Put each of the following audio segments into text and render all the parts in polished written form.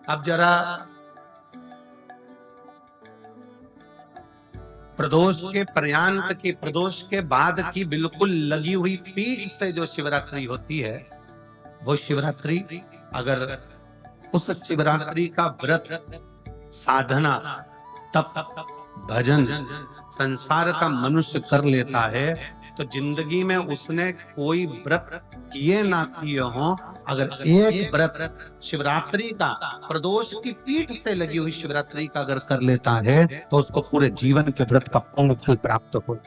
अब जरा प्रदोष के पर्यांत की, प्रदोष के बाद की बिल्कुल लगी हुई पीठ से जो शिवरात्रि होती है, वो शिवरात्रि अगर उस शिवरात्रि का व्रत, साधना, तप, भजन संसार का मनुष्य कर लेता है तो जिंदगी में उसने कोई व्रत किए ना किए हो, अगर एक व्रत शिवरात्रि का, प्रदोष की पीठ से लगी हुई शिवरात्रि का अगर कर लेता है तो उसको पूरे जीवन के व्रत का पूर्ण फल प्राप्त हो।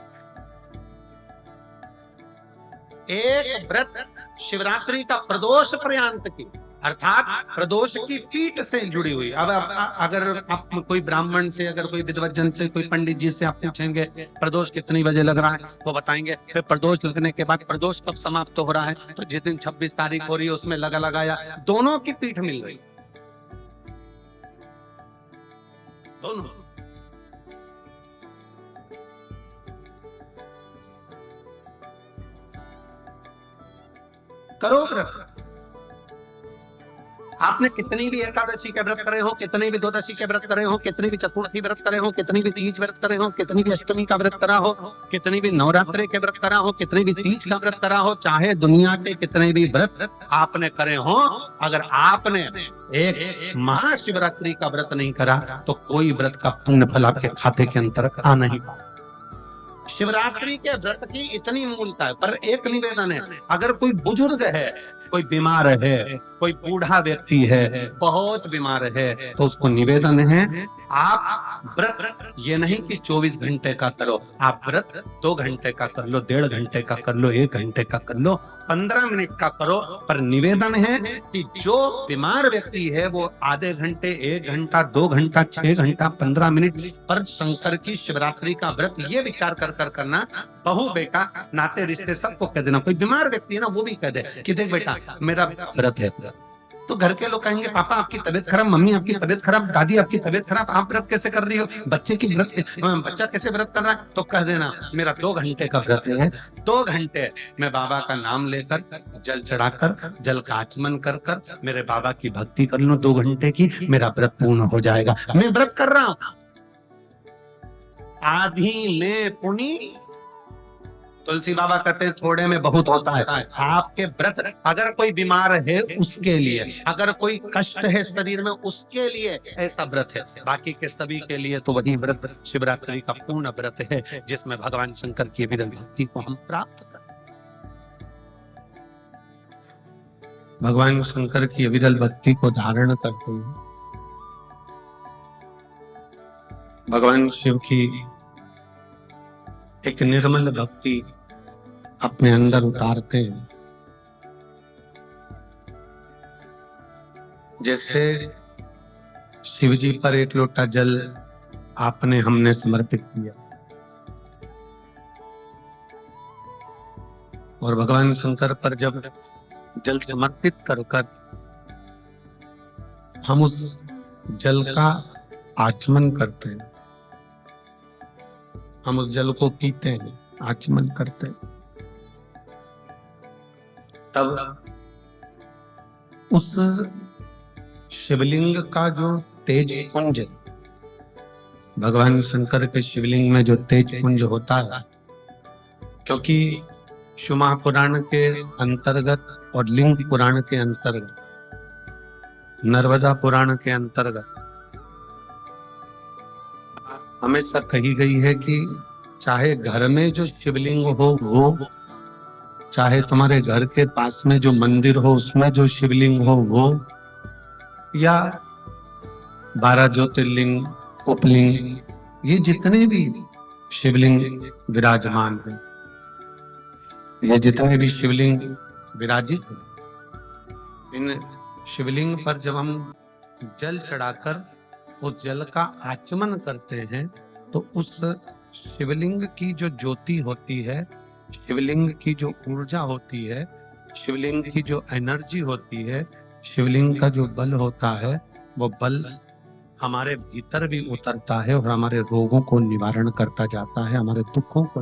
एक व्रत शिवरात्रि का प्रदोष पर्यंत की, अर्थात प्रदोष की पीठ से जुड़ी हुई। अब अगर आप कोई ब्राह्मण से, अगर कोई विद्वज्जन से, कोई पंडित जी से आप पूछेंगे प्रदोष कितनी बजे लग रहा है, वो बताएंगे। फिर प्रदोष लगने के बाद प्रदोष कब समाप्त हो रहा है, तो जिस दिन 26 तारीख हो रही है उसमें लगा लगाया, दोनों की पीठ मिल रही, दोनों। करो व्रत। आपने कितनी भी एकादशी के व्रत करे हो, कितनी भी द्वादशी के व्रत करे हो, कितनी भी चतुर्थी व्रत करे हो, कितनी भी तीज व्रत करे हो, कितनी भी अष्टमी का व्रत करा हो, कितनी भी नवरात्रि के व्रत करा हो, कितनी भी तीज का व्रत करा हो, चाहे दुनिया के कितने भी व्रत आपने करे हो, अगर आपने एक महाशिवरात्रि का व्रत नहीं करा तो कोई व्रत का पुण्य फल आपके खाते के अंतर आ नहीं पाता। शिवरात्रि के व्रत की इतनी मूलता है। पर एक निवेदन है, अगर कोई बुजुर्ग है, कोई बीमार है, कोई बूढ़ा व्यक्ति है, बहुत बीमार है, तो उसको निवेदन है आप व्रत ये नहीं कि 24 घंटे का करो, आप व्रत 2 घंटे का कर लो, 1.5 घंटे का कर लो, 1 घंटे का कर लो, 15 मिनट का करो। पर निवेदन है कि जो बीमार व्यक्ति है वो आधे घंटे, 1 घंटा, 2 घंटा, 6 घंटा, 15 मिनट पर शंकर की शिवरात्रि का व्रत ये विचार कर करना, बहू बेटा नाते रिश्ते सबको कह देना। कोई बीमार व्यक्ति है ना, वो भी कह दे कि देख बेटा मेरा व्रत है। तो घर के लोग कहेंगे पापा आपकी तबीयत खराब, मम्मी आपकी तबीयत खराब, दादी आपकी तबीयत खराब, आप व्रत कैसे कर रही हो, बच्चे की व्रत, बच्चा कैसे व्रत कर रहा है, तो कह देना मेरा 2 घंटे का व्रत है, 2 घंटे मैं बाबा का नाम लेकर, जल चढ़ाकर, जल का आचमन कर कर मेरे बाबा की भक्ति कर लो 2 घंटे की, मेरा व्रत पूर्ण हो जाएगा। मैं व्रत कर रहा हूं, आधी ले पुनी, तुलसी बाबा कहते हैं थोड़े में बहुत होता है। आपके व्रत, अगर कोई बीमार है उसके लिए, अगर कोई कष्ट है शरीर में उसके लिए ऐसा व्रत है, बाकी के सभी के लिए तो वही व्रत शिवरात्रि का पूर्ण व्रत है जिसमें भगवान शंकर की विरल भक्ति को हम प्राप्त करते। भगवान शंकर की विरल भक्ति को धारण करते हैं, भगवान शिव की एक निर्मल भक्ति अपने अंदर उतारते हैं। जैसे शिव जी पर 1 लोटा जल आपने हमने समर्पित किया और भगवान शंकर पर जब जल समर्पित कर कर हम उस जल का आचमन करते हैं, हम उस जल को पीते हैं, आचमन करते हैं, तब उस शिवलिंग का जो तेज पुंज, भगवान शंकर के शिवलिंग में जो तेज पुंज होता है, क्योंकि शुमा पुराण के अंतर्गत और लिंग पुराण के अंतर्गत, नर्मदा पुराण के अंतर्गत हमेशा कही गई है कि चाहे घर में जो शिवलिंग हो वो, चाहे तुम्हारे घर के पास में जो मंदिर हो उसमें जो शिवलिंग हो वो, या 12 ज्योतिर्लिंग, उपलिंग, ये जितने भी शिवलिंग विराजमान हैं, ये जितने भी शिवलिंग विराजित हैं, इन शिवलिंग पर जब हम जल चढ़ाकर उस जल का आचमन करते हैं तो उस शिवलिंग की जो ज्योति होती है, शिवलिंग की जो ऊर्जा होती है, शिवलिंग की जो एनर्जी होती है, शिवलिंग का जो बल होता है, वो बल हमारे भीतर भी उतरता है और हमारे रोगों को निवारण करता जाता है, हमारे दुखों को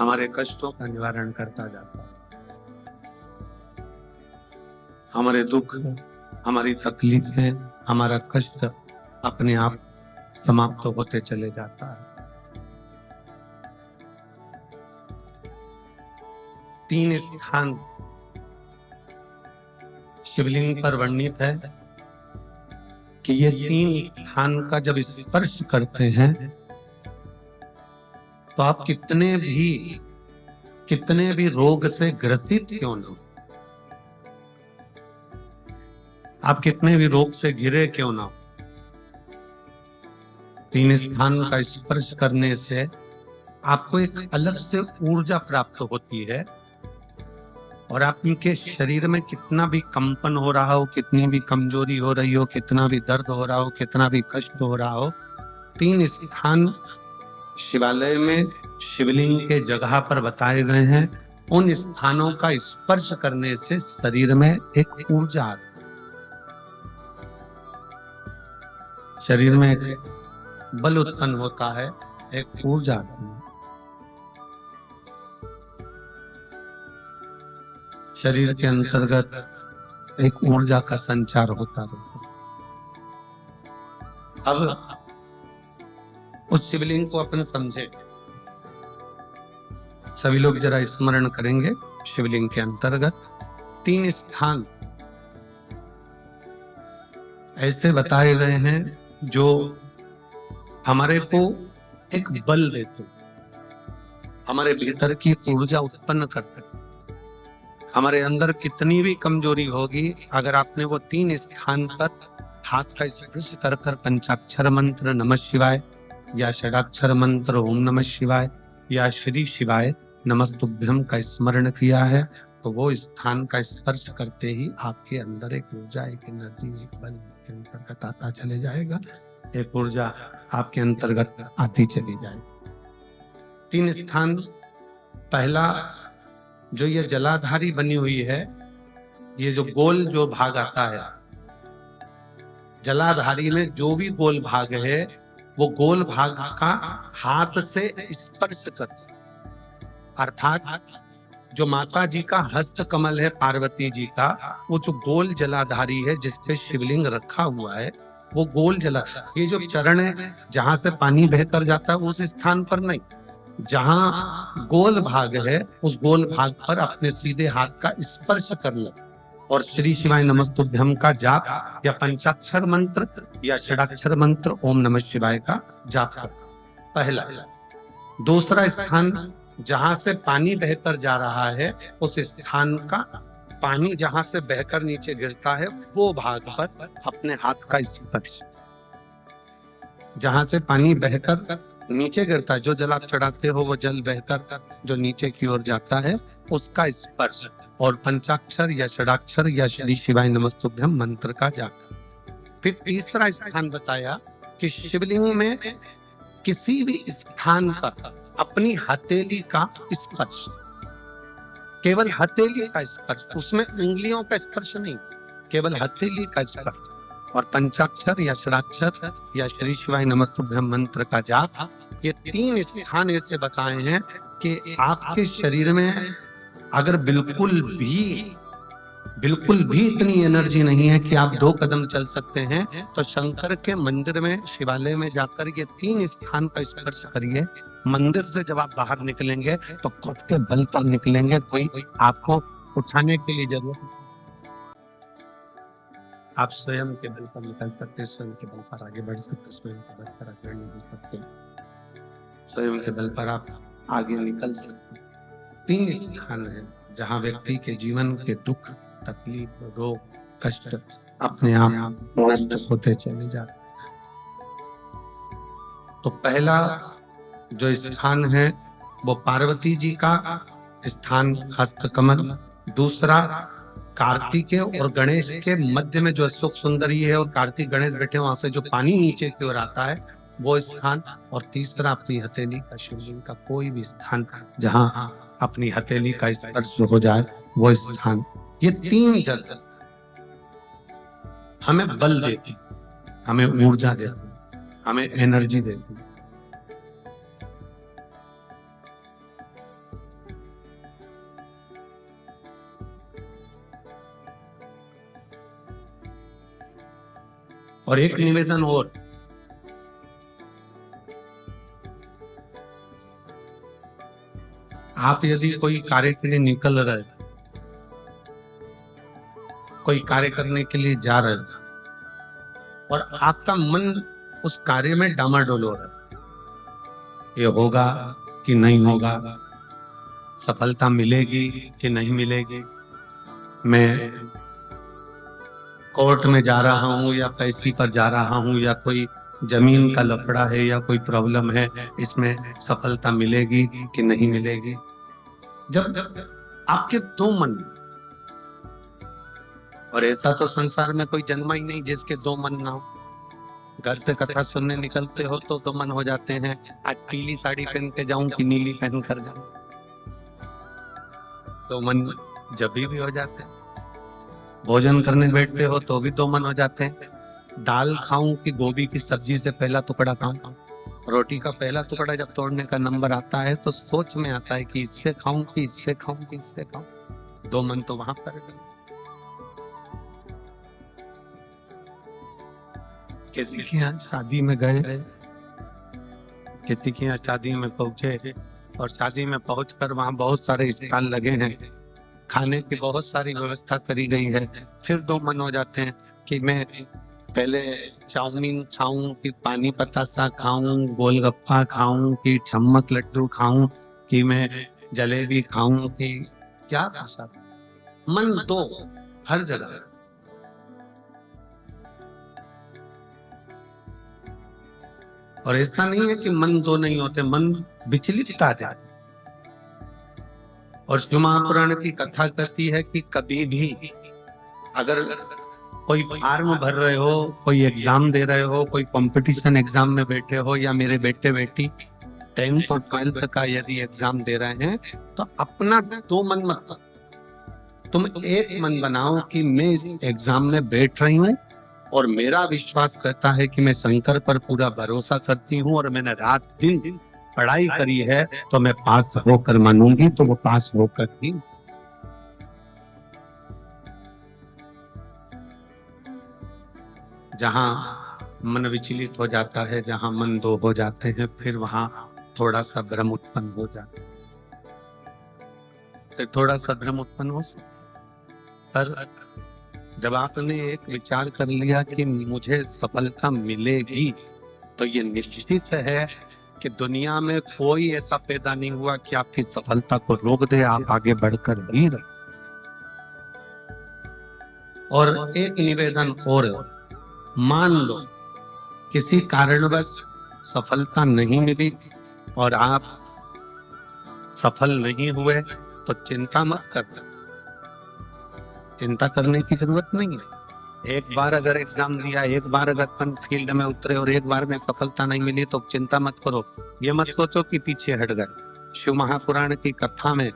हमारे कष्टों का निवारण करता जाता है। हमारे दुख, हमारी तकलीफें, हमारा कष्ट अपने आप समाप्त होते चले जाता है। 3 स्थान शिवलिंग पर वर्णित है कि ये 3 स्थान का जब स्पर्श करते हैं तो आप कितने भी रोग से ग्रसित क्यों न हो, आप कितने भी रोग से घिरे क्यों ना हो, 3 स्थान का स्पर्श करने से आपको एक अलग से ऊर्जा प्राप्त होती है। और आपके शरीर में कितना भी कंपन हो रहा हो, कितनी भी कमजोरी हो रही हो, कितना भी दर्द हो रहा हो, कितना भी कष्ट हो रहा हो, 3 स्थान शिवालय में शिवलिंग के जगह पर बताए गए हैं। उन स्थानों का स्पर्श करने से शरीर में एक ऊर्जा आती है, शरीर में एक बल उत्पन्न होता है, एक ऊर्जा आती है, शरीर के अंतर्गत एक ऊर्जा का संचार होता रहता है। अब उस शिवलिंग को अपन समझे, सभी लोग जरा स्मरण करेंगे। शिवलिंग के अंतर्गत 3 स्थान ऐसे बताए गए हैं जो हमारे को एक बल देते, हमारे भीतर की ऊर्जा उत्पन्न करते। हमारे अंदर कितनी भी कमजोरी होगी, अगर आपने वो 3 स्थान पर हाथ का स्पर्श कर पंचाक्षर मंत्र नमः शिवाय या षडाक्षर मंत्र ओम नमः शिवाय या श्री शिवाय नमस्तुभ्यम का स्मरण किया है, तो वो स्थान का स्पर्श करते ही आपके अंदर एक ऊर्जा, एक एनर्जी, एक बल के अंतर्गत आता चले जाएगा, एक ऊर्जा आपके अंतर्गत आती चली जाएगी। 3 स्थान, पहला जो ये जलाधारी बनी हुई है, ये जो गोल जो भाग आता है, जलाधारी में जो भी गोल भाग है, वो गोल भाग का हाथ से स्पर्श कर, अर्थात जो माता जी का हस्त कमल है, पार्वती जी का, वो जो गोल जलाधारी है जिसपे शिवलिंग रखा हुआ है, वो गोल जला, ये जो चरण है जहां से पानी बहकर जाता है उस स्थान पर नहीं, जहां गोल भाग है उस गोल भाग पर अपने सीधे हाथ का स्पर्श कर लो और श्री शिवाय नमस्तुभ्यम का जाप या पंचाक्षर मंत्र या षडाक्षर मंत्र ओम नमः शिवाय का जाप कर। पहला। दूसरा स्थान, जहां से पानी बहकर जा रहा है उस स्थान का पानी जहां से बहकर नीचे गिरता है वो भाग पर अपने हाथ का स्पर्श, जहां से पानी बहकर नीचे गिरता है, जो जल आप चढ़ाते हो वो जल बहकर जो नीचे की ओर जाता है उसका स्पर्श, और पंचाक्षर या षडाक्षर या श्री शिवाय नमस्तुभ्यम मंत्र का जाप। फिर तीसरा स्थान बताया कि शिवलिंग में किसी भी स्थान पर अपनी हथेली का स्पर्श, केवल हथेली का स्पर्श, उसमें उंगलियों का स्पर्श नहीं, केवल हथेली का स्पर्श, और पंचाक्षर या षडाक्षर या श्री शिवाय नमस्तुभ्यम मंत्र का जाप। ये 3 स्थान ऐसे बताए हैं कि आपके शरीर में अगर बिल्कुल भी इतनी एनर्जी नहीं है कि आप 2 कदम चल सकते हैं, तो शंकर के मंदिर में, शिवालय में जाकर ये 3 स्थान का स्पर्श करिए। मंदिर से जब आप बाहर निकलेंगे तो खुद के बल पर निकलेंगे, कोई आपको उठाने के लिए जरूरत, आप स्वयं के बल पर निकल सकते, स्वयं के बल पर आगे बढ़ सकते, स्वयं के बल पर आगे निकल सकते, स्वयं के बल पर आप आगे निकल सकते। 3 स्थान है जहां व्यक्ति के जीवन के दुख, तकलीफ, रोग, कष्ट अपने आप नष्ट होते चले जाते। तो पहला जो स्थान है वो पार्वती जी का स्थान हस्त कमल, दूसरा कार्तिकेय और गणेश के मध्य में जो अशोक सुंदरी है और कार्तिक गणेश बैठे वहां से जो पानी नीचे की ओर आता है वो स्थान, और तीसरा अपनी हथेली का, शिवलिंग का कोई भी स्थान जहां अपनी हथेली का स्पर्श हो जाए वो स्थान। ये 3 जगह हमें बल देती, हमें ऊर्जा देती, हमें एनर्जी देती। और एक निवेदन और, आप यदि कोई कार्य के लिए निकल रहे, कोई कार्य करने के लिए जा रहे और आपका मन उस कार्य में डामाडोल हो रहा है, ये होगा कि नहीं होगा, सफलता मिलेगी कि नहीं मिलेगी, मैं कोर्ट में जा रहा हूं या पैसे पर जा रहा हूं, या कोई जमीन का लफड़ा है या कोई प्रॉब्लम है, इसमें सफलता मिलेगी कि नहीं मिलेगी। जब आपके दो मन, और ऐसा तो संसार में कोई जन्मा ही नहीं जिसके दो मन ना हो। घर से कथा सुनने निकलते हो तो दो मन हो जाते हैं, आज पीली साड़ी पहन के जाऊं कि नीली पहन कर जाऊं, तो मन जब भी हो जाते हैं। भोजन करने बैठते हो तो भी दो मन हो जाते हैं, दाल खाऊं कि गोभी की सब्जी से पहला टुकड़ा खाऊं। रोटी का पहला टुकड़ा जब तोड़ने का नंबर आता है तो सोच में आता है कि इससे खाऊं कि इससे खाऊं कि इससे खाऊं। दो मन तो वहां पर है। किसी के यहाँ शादी में गए, किसी के यहाँ शादी में पहुंचे और शादी में पहुंचकर वहां बहुत सारे स्टॉल लगे हैं, खाने की बहुत सारी व्यवस्था करी गई है, फिर दो मन हो जाते हैं कि मैं पहले चाउमीन खाऊं कि पानी पतासा खाऊं, गोलगप्पा खाऊं कि चम्मच लड्डू खाऊं, कि मैं जलेबी खाऊं कि क्या भाषा। मन दो हर जगह। और ऐसा नहीं है कि मन दो नहीं होते, मन विचलित आ जाते। और शिव महापुराण की कथा कहती है कि कभी भी अगर कोई फॉर्म भर रहे हो, कोई एग्जाम दे रहे हो, कोई कंपटीशन एग्जाम में बैठे हो, या मेरे बेटे बेटी 10th और 12th का यदि एग्जाम दे रहे हैं, तो अपना दो मन मत करो, तुम एक मन बनाओ कि मैं इस एग्जाम में बैठ रही हूँ और मेरा विश्वास करता है कि मैं शंकर पर पूरा भरोसा करती हूँ और मैंने रात दिन पढ़ाई करी है तो मैं पास होकर मानूंगी, तो वो पास होकर ही। जहां मन विचलित हो जाता है, जहां मन दो हो जाते हैं, फिर वहां थोड़ा सा भ्रम उत्पन्न हो जाता है, फिर थोड़ा सा भ्रम उत्पन्न हो सकता है। पर जब आपने एक विचार कर लिया कि मुझे सफलता मिलेगी, तो ये निश्चित है कि दुनिया में कोई ऐसा पैदा नहीं हुआ कि आपकी सफलता को रोक दे, आप आगे बढ़कर ही रहे। और एक निवेदन और, मान लो किसी कारणवश सफलता नहीं मिली और आप सफल नहीं हुए, तो चिंता मत करना, चिंता करने की जरूरत नहीं है। एक बार अगर एग्जाम दिया, एक बार अगर अपन फील्ड में उतरे और एक बार में सफलता नहीं मिली, तो चिंता मत करो, ये मत सोचो कि पीछे हट गए। शिव महापुराण की कथा में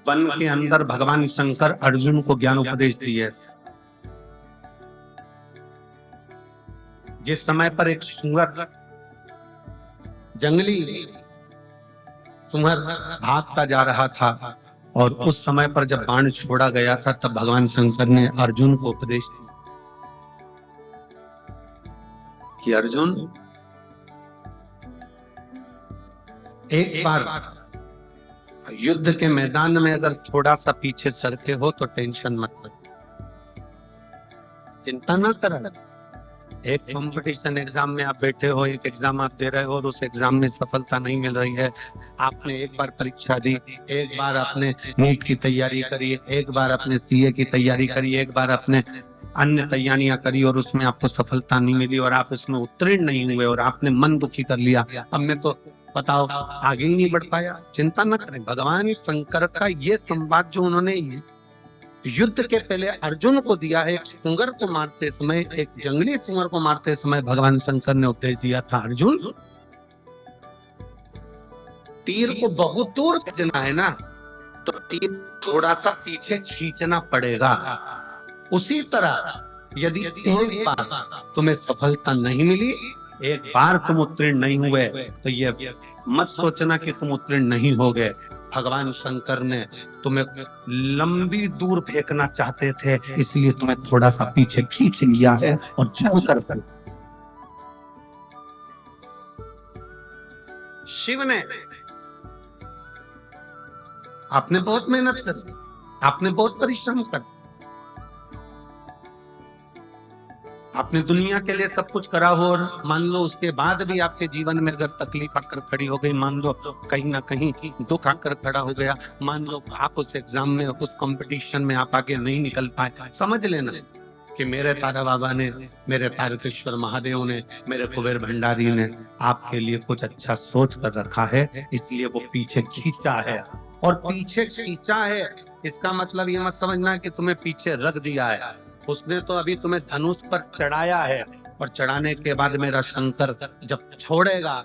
वन के अंदर भगवान शंकर अर्जुन को ज्ञान उपदेश दिए। जिस समय पर एक सुअर, जंगली सुअर भागता जा रहा था, और उस समय पर जब बाण छोड़ा गया था, तब भगवान शंकर ने अर्जुन को उपदेश दिया कि अर्जुन, एक बार युद्ध के मैदान में अगर थोड़ा सा पीछे सरके हो तो टेंशन मत लो, चिंता ना कर। एक कंपटीशन एग्जाम में आप बैठे हो, एक एग्जाम आप दे रहे हो और उस एग्जाम में सफलता नहीं मिल रही है। आपने एक बार परीक्षा दी, एक बार आपने नीट की तैयारी करी, एक बार आपने सीए की तैयारी करी, एक बार आपने अन्य तैयारियां करी और उसमें आपको सफलता नहीं मिली और आप उसमें उत्तीर्ण नहीं हुए और आपने मन दुखी कर लिया, अब मैं तो बताओ आगे ही नहीं बढ़ पाया। चिंता न करें, भगवान शंकर का ये संवाद जो उन्होंने युद्ध के पहले अर्जुन को दिया है, एक सुअर को मारते समय, एक जंगली सुअर को मारते समय भगवान शंकर ने उपदेश दिया था, अर्जुन तीर को बहुत दूर खींचना है ना, तो तीर थोड़ा सा पीछे खींचना पड़ेगा। उसी तरह यदि एक बार तुम्हें सफलता नहीं मिली, एक बार तुम उत्तीर्ण नहीं हुए, तो ये मत सोचना कि तुम उत्तीर्ण नहीं हो गए। भगवान शंकर ने तुम्हें लंबी दूर फेंकना चाहते थे, इसलिए तुम्हें थोड़ा सा पीछे खींच लिया है और चल कर शिव ने, आपने बहुत मेहनत करी, आपने बहुत परिश्रम कर, आपने दुनिया के लिए सब कुछ करा हो, और मान लो उसके बाद भी आपके जीवन में अगर तकलीफ आकर खड़ी हो गई, मान लो कहीं ना कहीं दुख आकर खड़ा हो गया, मान लो आप उस एग्जाम में, उस कंपटीशन में आप आगे नहीं निकल पाए, समझ लेना कि मेरे तारा बाबा ने, मेरे तारकेश्वर महादेव ने, मेरे कुबेर भंडारी ने आपके लिए कुछ अच्छा सोच कर रखा है, इसलिए वो पीछे खींचा है। और पीछे खींचा है इसका मतलब ये मत समझना कि तुम्हें पीछे रख दिया है, उसने तो अभी तुम्हें धनुष पर चढ़ाया है, और चढ़ाने के बाद मेरा शंकर जब छोड़ेगा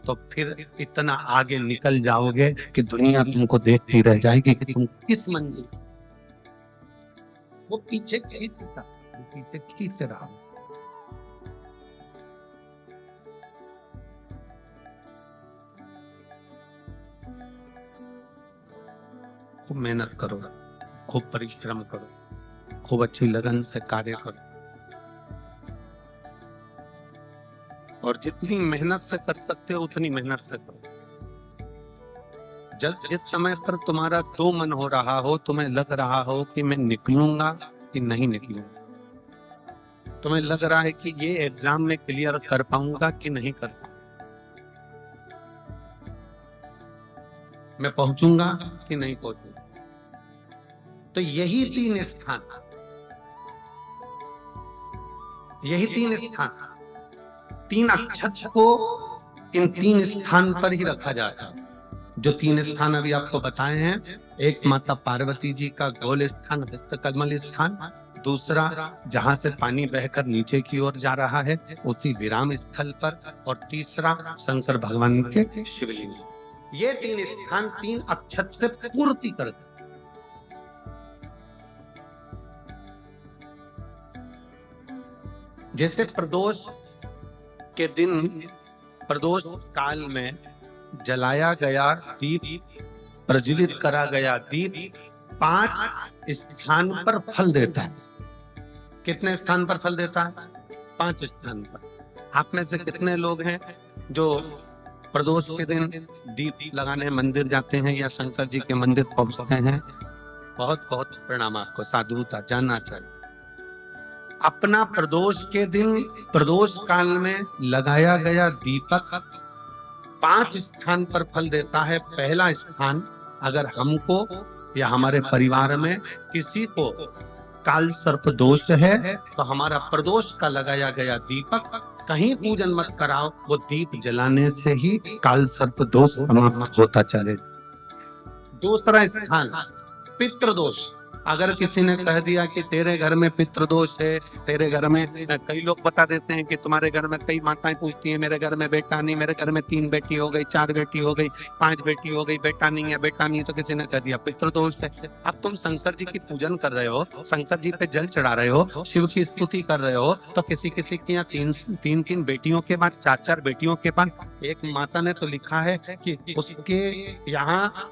तो फिर इतना आगे निकल जाओगे कि दुनिया तुमको देखती रह जाएगी कि तुम किस मंजिल। वो पीछे खींच रहा। खूब मेहनत करो, खूब परिश्रम करो, खूब अच्छी लगन से कार्य करो, और जितनी मेहनत से कर सकते हो उतनी मेहनत से करो। जिस समय पर तुम्हारा दो मन हो रहा हो, तुम्हें लग रहा हो कि मैं निकलूंगा कि नहीं निकलूंगा, तुम्हें लग रहा है कि ये एग्जाम में क्लियर कर पाऊंगा कि नहीं कर पाऊंगा, मैं पहुंचूंगा कि नहीं पहुंचूंगा, तो यही तीन स्थान, यही तीन स्थान, तीन अक्षत को इन तीन स्थान पर ही रखा जाता है। जो तीन स्थान अभी आपको बताए हैं, एक माता पार्वती जी का गोल स्थान, हस्तकमल स्थान, दूसरा जहां से पानी बहकर नीचे की ओर जा रहा है उसी विराम स्थल पर, और तीसरा शंकर भगवान के शिवलिंग। ये तीन स्थान तीन अक्षत से पूर्ति करते। जैसे प्रदोष के दिन, प्रदोष काल में जलाया गया दीप, प्रज्वलित करा गया दीप 5 स्थान पर फल देता है। कितने स्थान पर फल देता है? 5 स्थान पर। आप में से कितने लोग हैं जो प्रदोष के दिन दीप लगाने मंदिर जाते हैं या शंकर जी के मंदिर पहुंचते हैं? बहुत बहुत प्रणाम आपको, साधुता जानना चाहिए। अपना प्रदोष के दिन, प्रदोष काल में लगाया गया दीपक 5 स्थान पर फल देता है। पहला स्थान, अगर हमको या हमारे परिवार में किसी को काल सर्प दोष है तो हमारा प्रदोष का लगाया गया दीपक कहीं पूजन मत कराओ, वो दीप जलाने से ही काल सर्प दोष समाप्त होता चले। दूसरा स्थान, पितृदोष। अगर किसी ने कह दिया कि तेरे घर में पितृदोष है, तेरे घर में, कई लोग बता देते हैं कि तुम्हारे घर में, कई माताएं पूछती हैं मेरे घर में बेटा नहीं, मेरे घर में 3 बेटी हो गई, 4 बेटी हो गई, 5 बेटी हो गई, बेटा नहीं है, बेटा नहीं है, तो किसी ने कह दिया पितृदोष है। अब तुम शंकर जी की पूजन कर रहे हो, शंकर जी पे जल चढ़ा रहे हो, शिव की स्तुति कर रहे हो, तो किसी किसी की यहाँ 3 बेटियों के बाद 4 बेटियों के बाद। एक माता ने तो लिखा है कि उसके यहाँ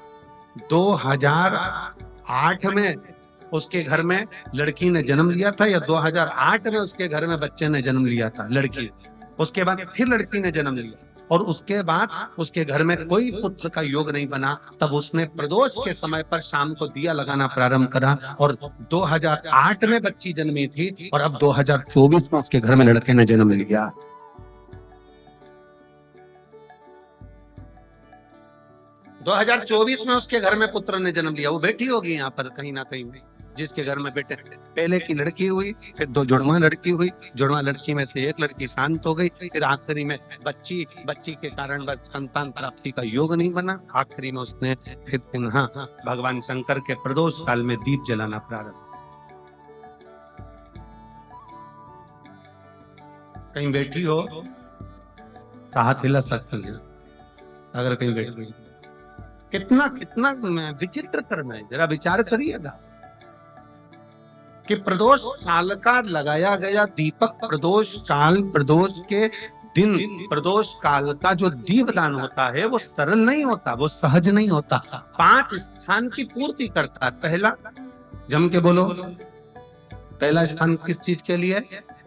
2008 में उसके घर में लड़की ने जन्म लिया था, या 2008 में उसके घर में बच्चे ने जन्म लिया था, लड़की। उसके बाद फिर लड़की ने जन्म लिया, और उसके बाद उसके घर में कोई पुत्र का योग नहीं बना। तब उसने प्रदोष के समय पर शाम को दिया लगाना प्रारंभ करा, और 2008 में बच्ची जन्मी थी, और अब 2024 में उसके घर में लड़के ने जन्म लिया। दो 2024 में उसके घर में पुत्र ने जन्म लिया, वो बेटी होगी यहाँ पर कहीं ना कहीं, जिसके घर में बेटे। पहले की लड़की हुई, फिर 2 जुड़वा लड़की हुई, जुड़वा लड़की में से एक लड़की शांत हो गई, फिर आखिरी में बच्ची के कारण बस संतान प्राप्ति का योग नहीं बना। आखिरी में उसने फिर पुनः भगवान शंकर के प्रदोष काल में दीप जलाना प्रारंभ। कहीं बैठी हो तो हाथ हिला सकते हैं, अगर कहीं बैठी हुई। कितना कितना विचित्र कर्म है, जरा विचार करिएगा कि प्रदोष काल का लगाया गया दीपक, प्रदोष काल, प्रदोष के दिन प्रदोष काल का जो दीपदान होता है वो सरल नहीं होता, वो सहज नहीं होता। 5 स्थान की पूर्ति करता है। पहला, जम के बोलो, पहला स्थान किस चीज के लिए?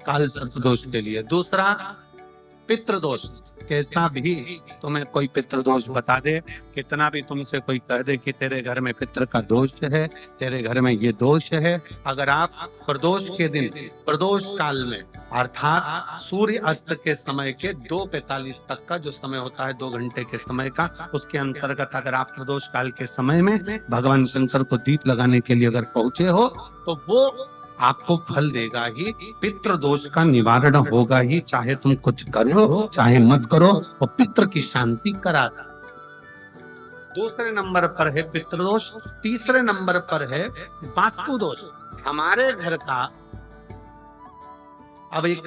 काल सर्प दोष के लिए। दूसरा, पितृदोष। कैसा भी तुम्हें कोई पितृदोष बता दे, कितना भी तुमसे कोई कह दे कि तेरे घर में पितृ का दोष है, तेरे घर में ये दोष है, अगर आप प्रदोष के दिन, प्रदोष काल में अर्थात सूर्य अस्त के समय के 2:45 तक का जो समय होता है, 2 घंटे के समय का, उसके अंतर्गत अगर आप प्रदोष काल के समय में भगवान शंकर को दीप लगाने के लिए अगर पहुंचे हो तो वो आपको फल देगा ही, पितृ दोष का निवारण होगा ही, चाहे तुम कुछ करो चाहे मत करो, वो पितृ की शांति करा। दूसरे नंबर पर है पितृदोष। तीसरे नंबर पर है वास्तु दोष। हमारे घर का, अब एक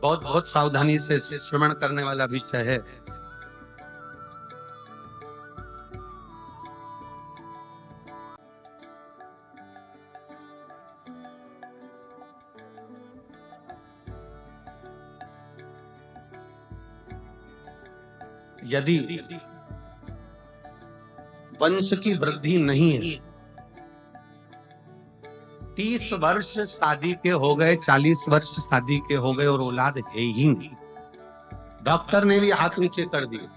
बहुत बहुत सावधानी से श्रवण करने वाला विषय है। यदि वंश की वृद्धि नहीं है, 30 वर्ष शादी के हो गए, 40 वर्ष शादी के हो गए और औलाद है ही नहीं, डॉक्टर ने भी हाथ नीचे कर दिए,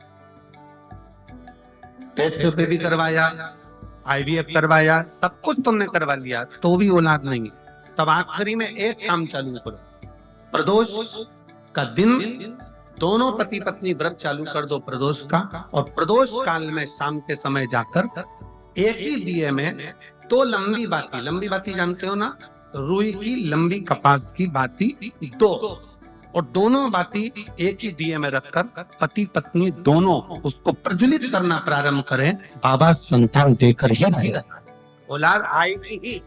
टेस्ट पे भी करवाया, IVF करवाया, सब कुछ तुमने करवा लिया, तो भी औलाद नहीं, तब आखिरी में एक काम चालू करो, प्रदोष का दिन दोनों पति पत्नी व्रत चालू कर दो प्रदोष का, और प्रदोष काल में शाम के समय जाकर एक ही दिए में 2 लंबी बाती जानते हो ना, रुई की लंबी कपास की बाती 2, और दोनों बाती एक ही दिए में रखकर पति पत्नी दोनों उसको प्रज्वलित करना प्रारंभ करें, बाबा संतान देकर ही रहेगा, औलाद आएगी ही।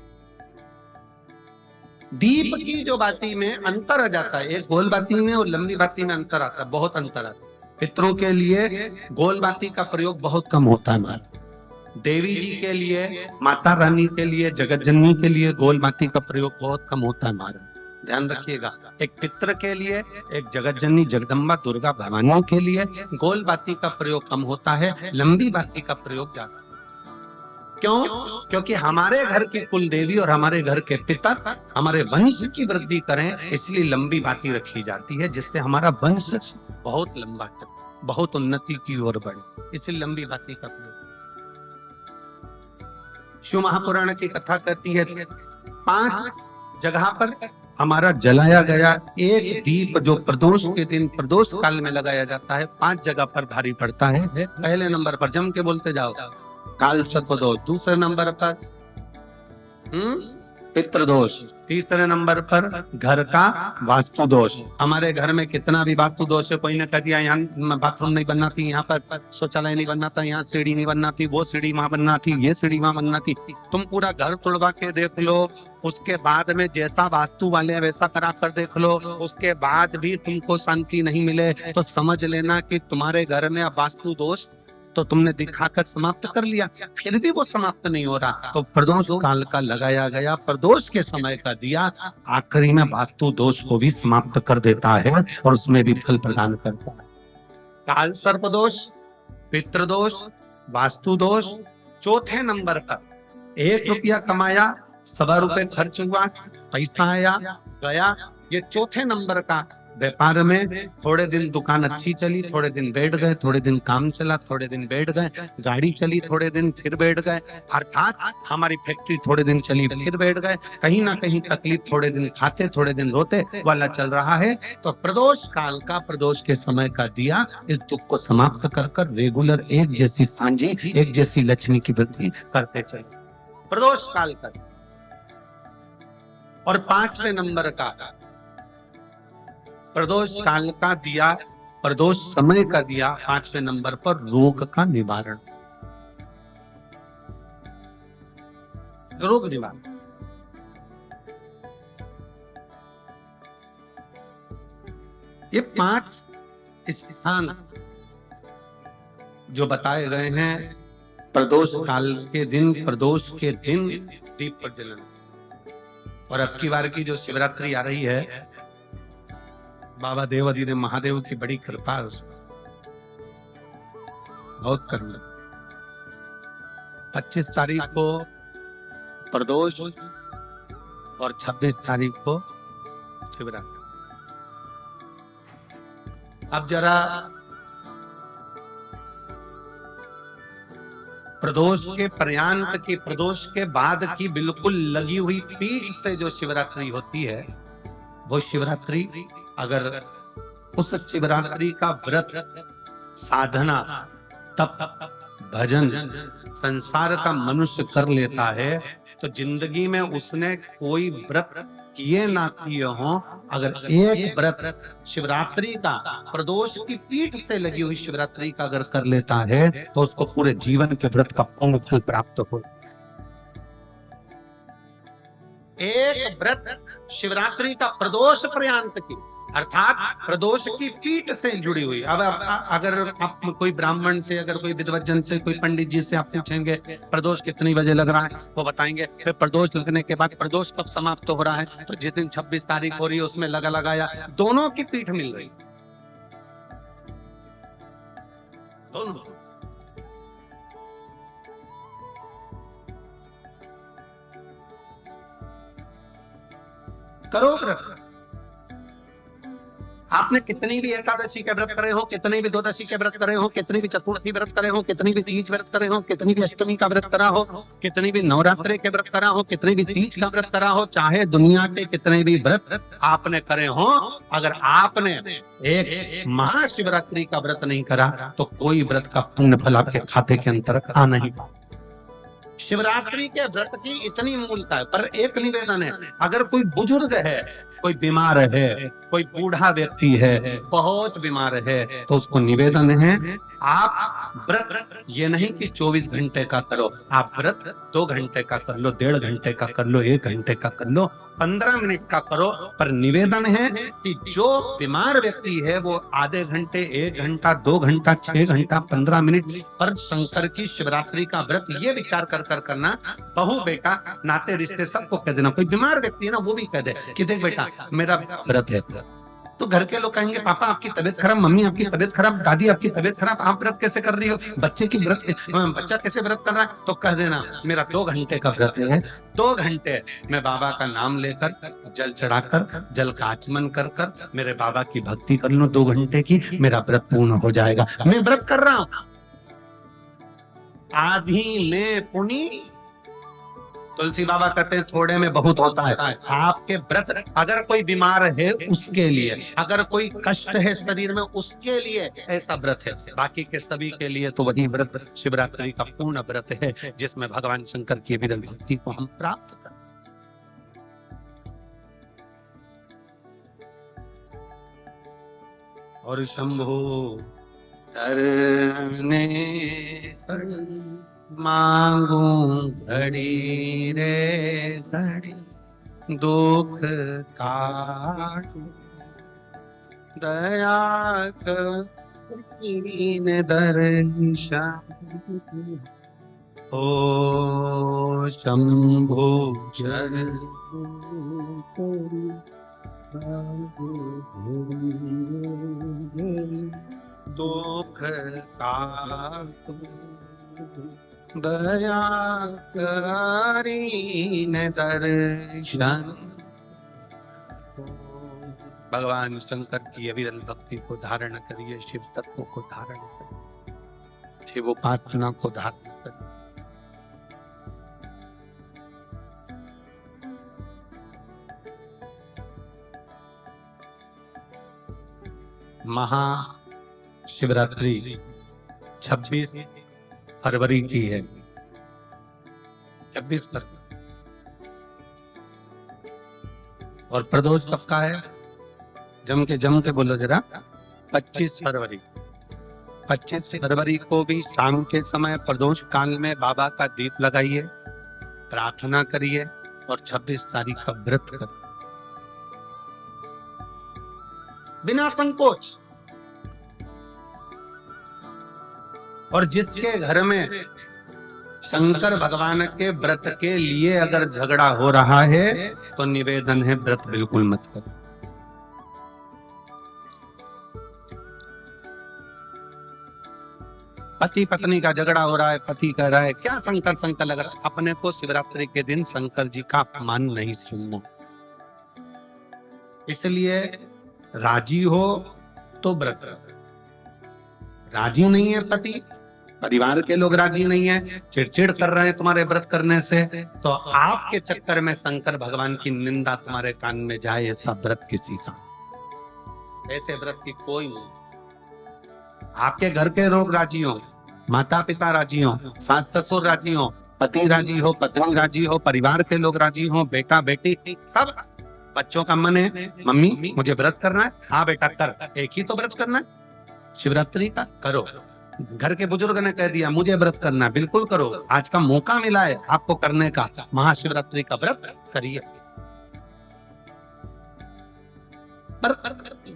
दीप की जो बाती में अंतर आ जाता है, एक गोल बाती में और लंबी बाती में अंतर आता है, बहुत अंतर आता है। पितरों के लिए गोल बाती का प्रयोग बहुत कम होता है हमारा, देवी जी के लिए, माता रानी के लिए, जगत जननी के लिए गोल बाती का प्रयोग बहुत कम होता है हमारा, ध्यान रखिएगा। एक पितर के लिए, एक जगत जननी जगदम्बा दुर्गा भवानी के लिए गोल बाती का प्रयोग कम होता है, लंबी बाती का प्रयोग ज्यादा। क्यों? क्योंकि हमारे घर के कुल देवी और हमारे घर के पितर हमारे वंश की वृद्धि करें, इसलिए लंबी बाती रखी जाती है, जिससे हमारा वंश बहुत लंबा चले, बहुत उन्नति की ओर बढ़े, इसलिए लंबी बाती का प्रयोग। शिव महापुराण की कथा कहती है 5 जगह पर हमारा जलाया गया एक दीप जो प्रदोष के दिन प्रदोष काल में लगाया जाता है, 5 जगह पर भारी पड़ता है। पहले नंबर पर जम के बोलते जाओ, काल सर्प दोष। दूसरे नंबर पर पितृदोष। तीसरे नंबर पर घर का वास्तु दोष। हमारे घर में कितना भी वास्तु दोष है, कोई ने कह दिया यहाँ बाथरूम नहीं बनना थी, यहाँ पर शौचालय नहीं बनना था, यहाँ सीढ़ी नहीं बनना थी, वो सीढ़ी वहां बनना थी, ये सीढ़ी वहां बनना थी, तुम पूरा घर तोड़वा के देख लो, उसके बाद में जैसा वास्तु वाले वैसा करा कर देख लो, उसके बाद भी तुमको शांति नहीं मिले तो समझ लेना कि तुम्हारे घर में वास्तु दोष तो तुमने दिखाकर समाप्त कर लिया, फिर भी वो समाप्त नहीं हो रहा, तो प्रदोष काल का लगाया गया प्रदोष के समय का दिया आखिरी में वास्तु दोष को भी समाप्त कर देता है और उसमें भी फल प्रदान करता है। काल सर्प दोष, पितृदोष, वास्तु दोष। चौथे नंबर पर 1 रुपया कमाया, 1.25 रुपए खर्च हुआ, पैसा आया गया, ये चौथे नंबर का। व्यापार में थोड़े दिन दुकान अच्छी चली, थोड़े दिन बैठ गए, थोड़े दिन काम चला, थोड़े दिन बैठ गए, गाड़ी चली थोड़े दिन फिर बैठ गए, अर्थात हमारी फैक्ट्री थोड़े दिन चली फिर बैठ गए, कहीं ना कहीं तकलीफ, थोड़े दिन खाते थोड़े दिन रोते वाला चल रहा है। तो प्रदोष काल का, प्रदोष के समय का दिया इस दुख को समाप्त कर कर रेगुलर एक जैसी सांझी, एक जैसी लक्ष्मी की वृद्धि करते चले, प्रदोष काल का। और 5वें नंबर का प्रदोष काल का दिया, प्रदोष समय का दिया 5वें नंबर पर रोग का निवारण, रोग निवारण। ये 5 स्थान जो बताए गए हैं प्रदोष काल के दिन, प्रदोष के दिन दीप प्रज्वलन। और अब की बार की जो शिवरात्रि आ रही है बाबा देवरी ने महादेव की बड़ी कृपा है उसको, बहुत करुणा। 25 तारीख को प्रदोष और 26 तारीख को शिवरात्रि। अब जरा प्रदोष के पर्यांत की, प्रदोष के बाद की बिल्कुल लगी हुई पीठ से जो शिवरात्रि होती है, वो शिवरात्रि अगर उस शिवरात्रि का व्रत, साधना, तप, भजन संसार का मनुष्य कर लेता है, तो जिंदगी में उसने कोई व्रत किए ना किए हो, अगर एक व्रत शिवरात्रि का, प्रदोष की पीठ से लगी हुई शिवरात्रि का अगर कर लेता है, तो उसको पूरे जीवन के व्रत का पूर्ण फल प्राप्त हो। एक व्रत शिवरात्रि का प्रदोष पर्यंत की, अर्थात प्रदोष की पीठ से जुड़ी हुई। अब अगर आप कोई ब्राह्मण से, अगर कोई विद्वज्जन से, कोई पंडित जी से आप पूछेंगे प्रदोष कितनी बजे लग रहा है, वो बताएंगे। फिर प्रदोष लगने के बाद प्रदोष कब समाप्त हो रहा है, तो जिस दिन 26 तारीख हो रही है उसमें लगाया, दोनों की पीठ मिल रही, दोनों। करो व्रत। आपने कितनी भी एकादशी के व्रत करे हो, कितनी भी द्वादशी के व्रत करे हो, कितनी भी चतुर्थी व्रत करे हो, कितनी भी तीज व्रत करे हो, कितनी भी अष्टमी का व्रत करा हो, कितनी भी नवरात्रि के व्रत करा हो, कितनी भी तीज का व्रत करा हो, चाहे दुनिया के कितने भी व्रत आपने करे हो, अगर आपने एक महाशिवरात्रि का व्रत नहीं करा, तो कोई व्रत का पुण्य फल आपके खाते के अंतर आ नहीं पाए। शिवरात्रि के व्रत की इतनी मूलता है। पर एक निवेदन है, अगर कोई बुजुर्ग है, कोई बीमार है, कोई बूढ़ा व्यक्ति है, बहुत बीमार है, तो उसको निवेदन है, आप व्रत ये नहीं कि 24 घंटे का करो, आप व्रत 2 घंटे का कर लो, 1.5 घंटे का कर लो, 1 घंटे का कर लो, 15 मिनट का करो। पर निवेदन है कि जो बीमार व्यक्ति है वो आधे घंटे, 1 घंटा, 2 घंटा, 6 घंटा, 15 मिनट पर शंकर की शिवरात्रि का व्रत ये विचार कर करना, बहू बेटा नाते रिश्ते सबको कह देना। कोई बीमार व्यक्ति है ना, वो भी कह दे कि देख बेटा मेरा व्रत है। तो घर के लोग कहेंगे पापा आपकी तबीयत खराब, मम्मी आपकी तबीयत खराब, दादी आपकी तबीयत खराब, आप व्रत कैसे कर रही हो, बच्चे की व्रत, बच्चा कैसे व्रत कर रहा है, तो कह देना मेरा 2 घंटे का व्रत है। 2 घंटे मैं बाबा का नाम लेकर, जल चढ़ाकर, जल का आचमन कर कर मेरे बाबा की भक्ति कर लो 2 घंटे की, मेरा व्रत पूर्ण हो जाएगा। मैं व्रत कर रहा हूं, आधी में पुनी, तुलसी बाबा कहते हैं थोड़े में बहुत होता है। आपके व्रत, अगर कोई बीमार है उसके लिए, अगर कोई कष्ट है शरीर में उसके लिए ऐसा व्रत है, बाकी के सभी के लिए तो वही व्रत शिवरात्रि का पूर्ण व्रत है, जिसमें भगवान शंकर की विरल भक्ति को हम प्राप्त करें। और शंभो तरने मांगू घड़ी रे घड़ी, दुख काटू दया कीन दर्शन। ओ शंभो शरण दुख काटू दया करीन दर्शन। भगवान शंकर की अविरल भक्ति को धारण करिए, शिव तत्व को धारण करिए, शिव उपासना को धारण करिए। महाशिवरात्रि 26 फरवरी की है, 26 फरवरी। और प्रदोष कब का है, जम के बोलो जरा, 25 फरवरी। 25 फरवरी को भी शाम के समय प्रदोष काल में बाबा का दीप लगाइए, प्रार्थना करिए और 26 तारीख का व्रत करिए बिना संकोच। और जिसके घर में शंकर भगवान के व्रत के लिए अगर झगड़ा हो रहा है, तो निवेदन है व्रत बिल्कुल मत करो। पति पत्नी का झगड़ा हो रहा है, पति कह रहा है क्या शंकर शंकर लग रहा है। अपने को शिवरात्रि के दिन शंकर जी का अपमान नहीं सुनना। इसलिए राजी हो तो व्रत रखो। राजी नहीं है पति, परिवार के लोग राजी नहीं है, चिड़चिड़ कर रहे हैं तुम्हारे व्रत करने से, तो आपके चक्कर में शंकर भगवान की निंदा तुम्हारे कान में जाए, ऐसा व्रत किसी का, ऐसे व्रत की कोई नहीं। आपके घर के लोग राजी हो, माता पिता राजी हो, सास ससुर राजी हो, पति राजी हो, पत्नी राजी हो, परिवार के लोग राजी हो, बेटा बेटी सब, बच्चों का मन है मम्मी मुझे व्रत करना है, हाँ बेटा कर, एक ही तो व्रत करना है शिवरात्रि का, करो। घर के बुजुर्ग ने कह दिया मुझे व्रत करना है, बिल्कुल करो, आज का मौका मिला है आपको करने का, महाशिवरात्रि का व्रत करिए। पर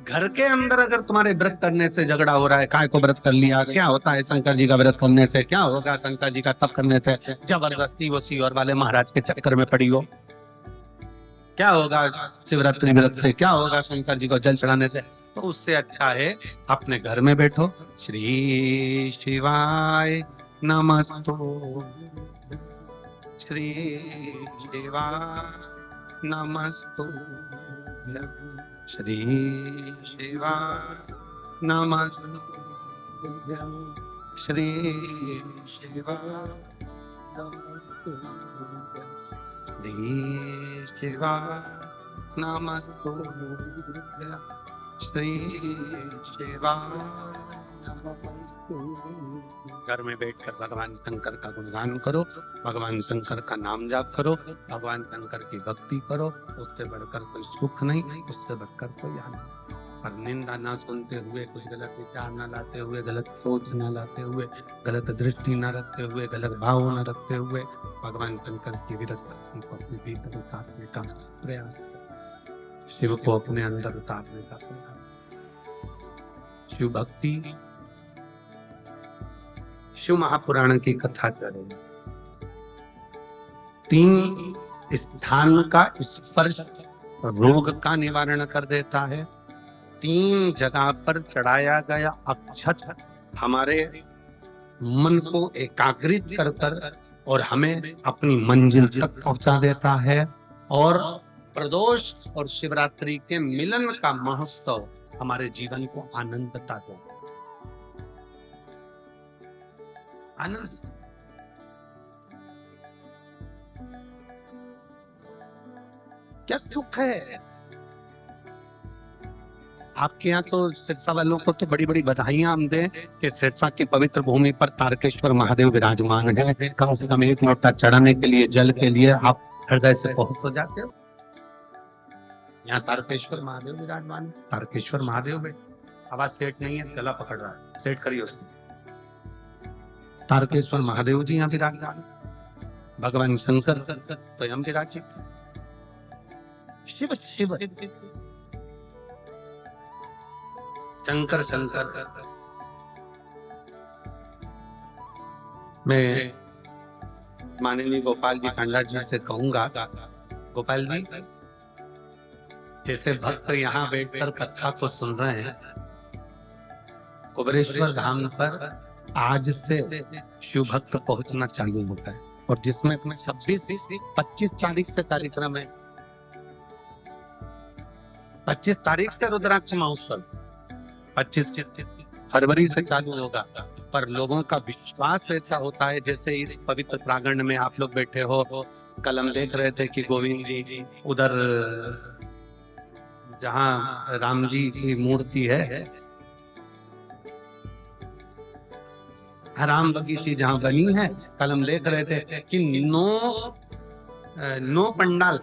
घर के अंदर अगर तुम्हारे व्रत करने से झगड़ा हो रहा है, काय को व्रत कर लिया, क्या होता है शंकर जी का व्रत करने से, क्या होगा शंकर जी का तप करने से, जबरदस्ती वो सीहोर वाले महाराज के चक्कर में पड़ी हो, क्या होगा शिवरात्रि व्रत से, क्या होगा शंकर जी को जल चढ़ाने से, तो उससे अच्छा है अपने घर में बैठो, श्री शिवाय नमस्तु, श्री शिवाय नमस्तु, श्री शिवाय नमस्तुभ्यं, श्री शिवाय नमस्तुभ्यं, श्री शिवाय नमस्तुभ्यं, श्री शिवाय नमस्तुभ्यं। घर में बैठकर भगवान शंकर का गुणगान करो, भगवान शंकर का नाम जाप करो, भगवान शंकर की भक्ति करो, उससे बढ़कर कोई सुख नहीं, उससे बढ़कर कोई आनंद। पर निंदा ना सुनते हुए, कुछ गलत विचार ना लाते हुए, गलत सोच ना लाते हुए, गलत दृष्टि ना रखते हुए, गलत भाव न रखते हुए भगवान शंकर की विरत भक्ति को अपने भीतर उतारने का प्रयास, शिव को अपने अंदर उतारने का प्रयास। शिव भक्ति, शिव महापुराण की कथा करें, 3 स्थान का स्पर्श रोग का निवारण कर देता है, 3 जगह पर चढ़ाया गया अक्षत हमारे मन को एकाग्रित कर कर और हमें अपनी मंजिल तक पहुंचा देता है, और प्रदोष और शिवरात्रि के मिलन का महोत्सव हमारे जीवन को आनंदता देता है। आनंद, क्या सुख है। आपके यहाँ तो सिरसा वालों को तो बड़ी बड़ी बधाइयां हम दें कि सिरसा की पवित्र भूमि पर तारकेश्वर महादेव विराजमान है। कम से कम 1 लोटा चढ़ाने के लिए, जल के लिए आप हृदय से पहुंच तो जाते हो। यहाँ तारकेश्वर महादेव विराजमान है। तारकेश्वर महादेव में आवाज सेट नहीं है, गला पकड़ रहा है, सेट करिए उसको। तारकेश्वर महादेव जी यहाँ विराजमान, भगवान शंकर स्वयं विराजित, शिव शिव शंकर शंकर। मैं माननीय गोपाल जी कांडा जी से कहूंगा, गोपाल जी जैसे भक्त यहाँ बैठकर कथा को सुन रहे हैं, कुबेरेश्वर धाम पर आज से शिव भक्त पहुंचना चालू होता है, और जिसमें अपने 26-25 तारीख से कार्यक्रम है। 25 तारीख से रुद्राक्ष महोत्सव, 25 फरवरी से चालू होगा। पर लोगों का विश्वास ऐसा होता है, जैसे इस पवित्र प्रांगण में आप लोग बैठे हो, कल हम देख रहे थे कि गोविंद जी उधर जहां राम जी की मूर्ति है, राम बगीची जहां बनी है, कल हम देख रहे थे कि 9 पंडाल,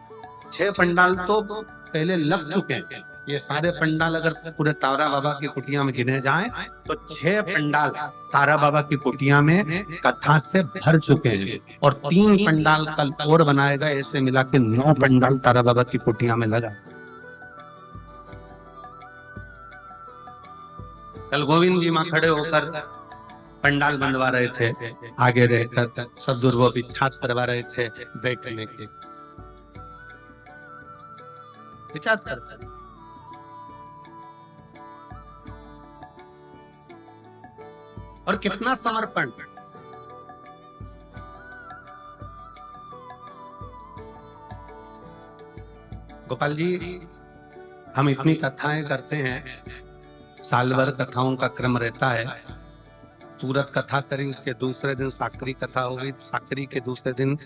6 पंडाल तो पहले लग चुके हैं। ये सारे पंडाल अगर पूरे तारा बाबा की कुटिया में गिने जाएं तो 6 पंडाल तारा बाबा की कुटिया में कथा से भर चुके हैं, और 3 पंडाल कल और बनाए गए। ऐसे मिला के 9 पंडाल तारा बाबा की कुटिया में लगा। कल गोविंद जी मां खड़े होकर पंडाल बनवा रहे थे, आगे रहकर सदगुरु वो भी छाछ करवा रहे थे बैठने के, विचार कर। और कितना समर्पण। गोपाल जी, हम इतनी कथाएं करते हैं, साल भर कथाओं का क्रम रहता है। सूरत कथा करी, उसके दूसरे दिन साकरी कथा हो गई, साकरी के दूसरे दिन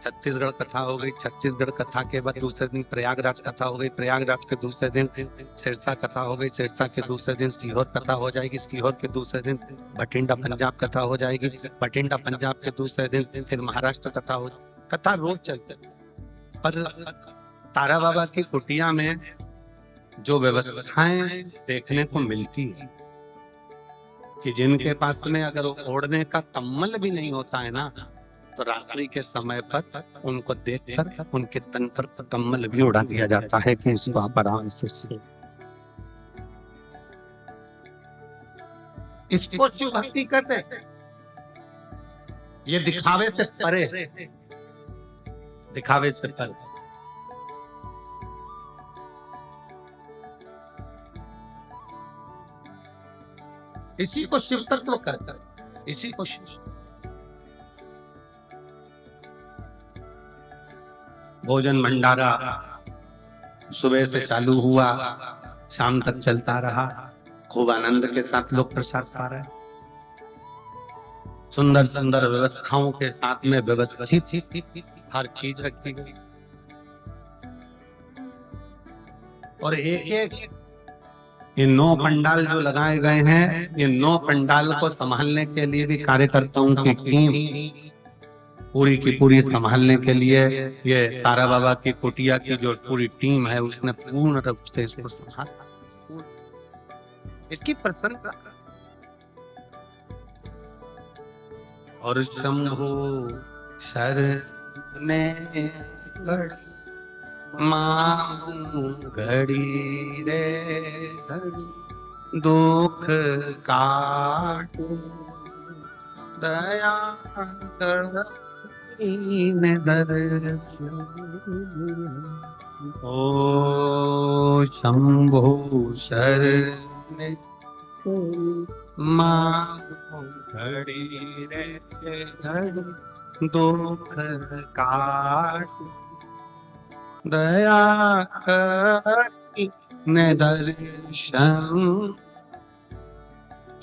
छत्तीसगढ़ कथा हो गई, छत्तीसगढ़ कथा के बाद दूसरे दिन प्रयागराज कथा हो गई, प्रयागराज के दूसरे दिन सिरसा कथा हो गई, सिरसा के दूसरे दिन सीहोर कथा हो जाएगी, सीहोर के दूसरे दिन भटिंडा पंजाब कथा हो जाएगी, भटिंडा पंजाब के दूसरे दिन फिर महाराष्ट्र कथा हो। कथा रोज चलते, पर तारा बाबा की कुटिया में जो व्यवस्थाएं देखने को मिलती है कि जिनके पास में अगर ओढ़ने का कम्बल भी नहीं होता है ना, तो रात्रि के समय पर उनको देखकर उनके तन पर कम्बल भी उड़ा दिया जाता है कि इसको आप आराम से सोएं। इसको शिव भक्ति कहते हैं। ये दिखावे से परे, दिखावे से परे। इसी को शिव तत्व कहते हैं, इसी को शिव। भोजन भंडारा सुबह से चालू हुआ, शाम तक चलता रहा, खूब आनंद के साथ लोग प्रसाद खा रहे हैं, सुंदर सुंदर व्यवस्थाओं के साथ में व्यवस्थित हर चीज रखी गई। और एक एक ये 9 पंडाल जो लगाए गए हैं, ये 9 पंडाल को संभालने के लिए भी कार्यकर्ताओं की टीम पूरी की पूरी संभालने के लिए ये तारा बाबा की कुटिया की जो पूरी टीम है, उसने पूर्ण रूप से इसको संभाला। इसकी प्रशंसा। और शंभु शरणे मां घड़ी रे घड़ी दुख काट दया कर ओ शंभो शरणे मां घड़ी रे घड़ी दुख काट दया ने दर्शन।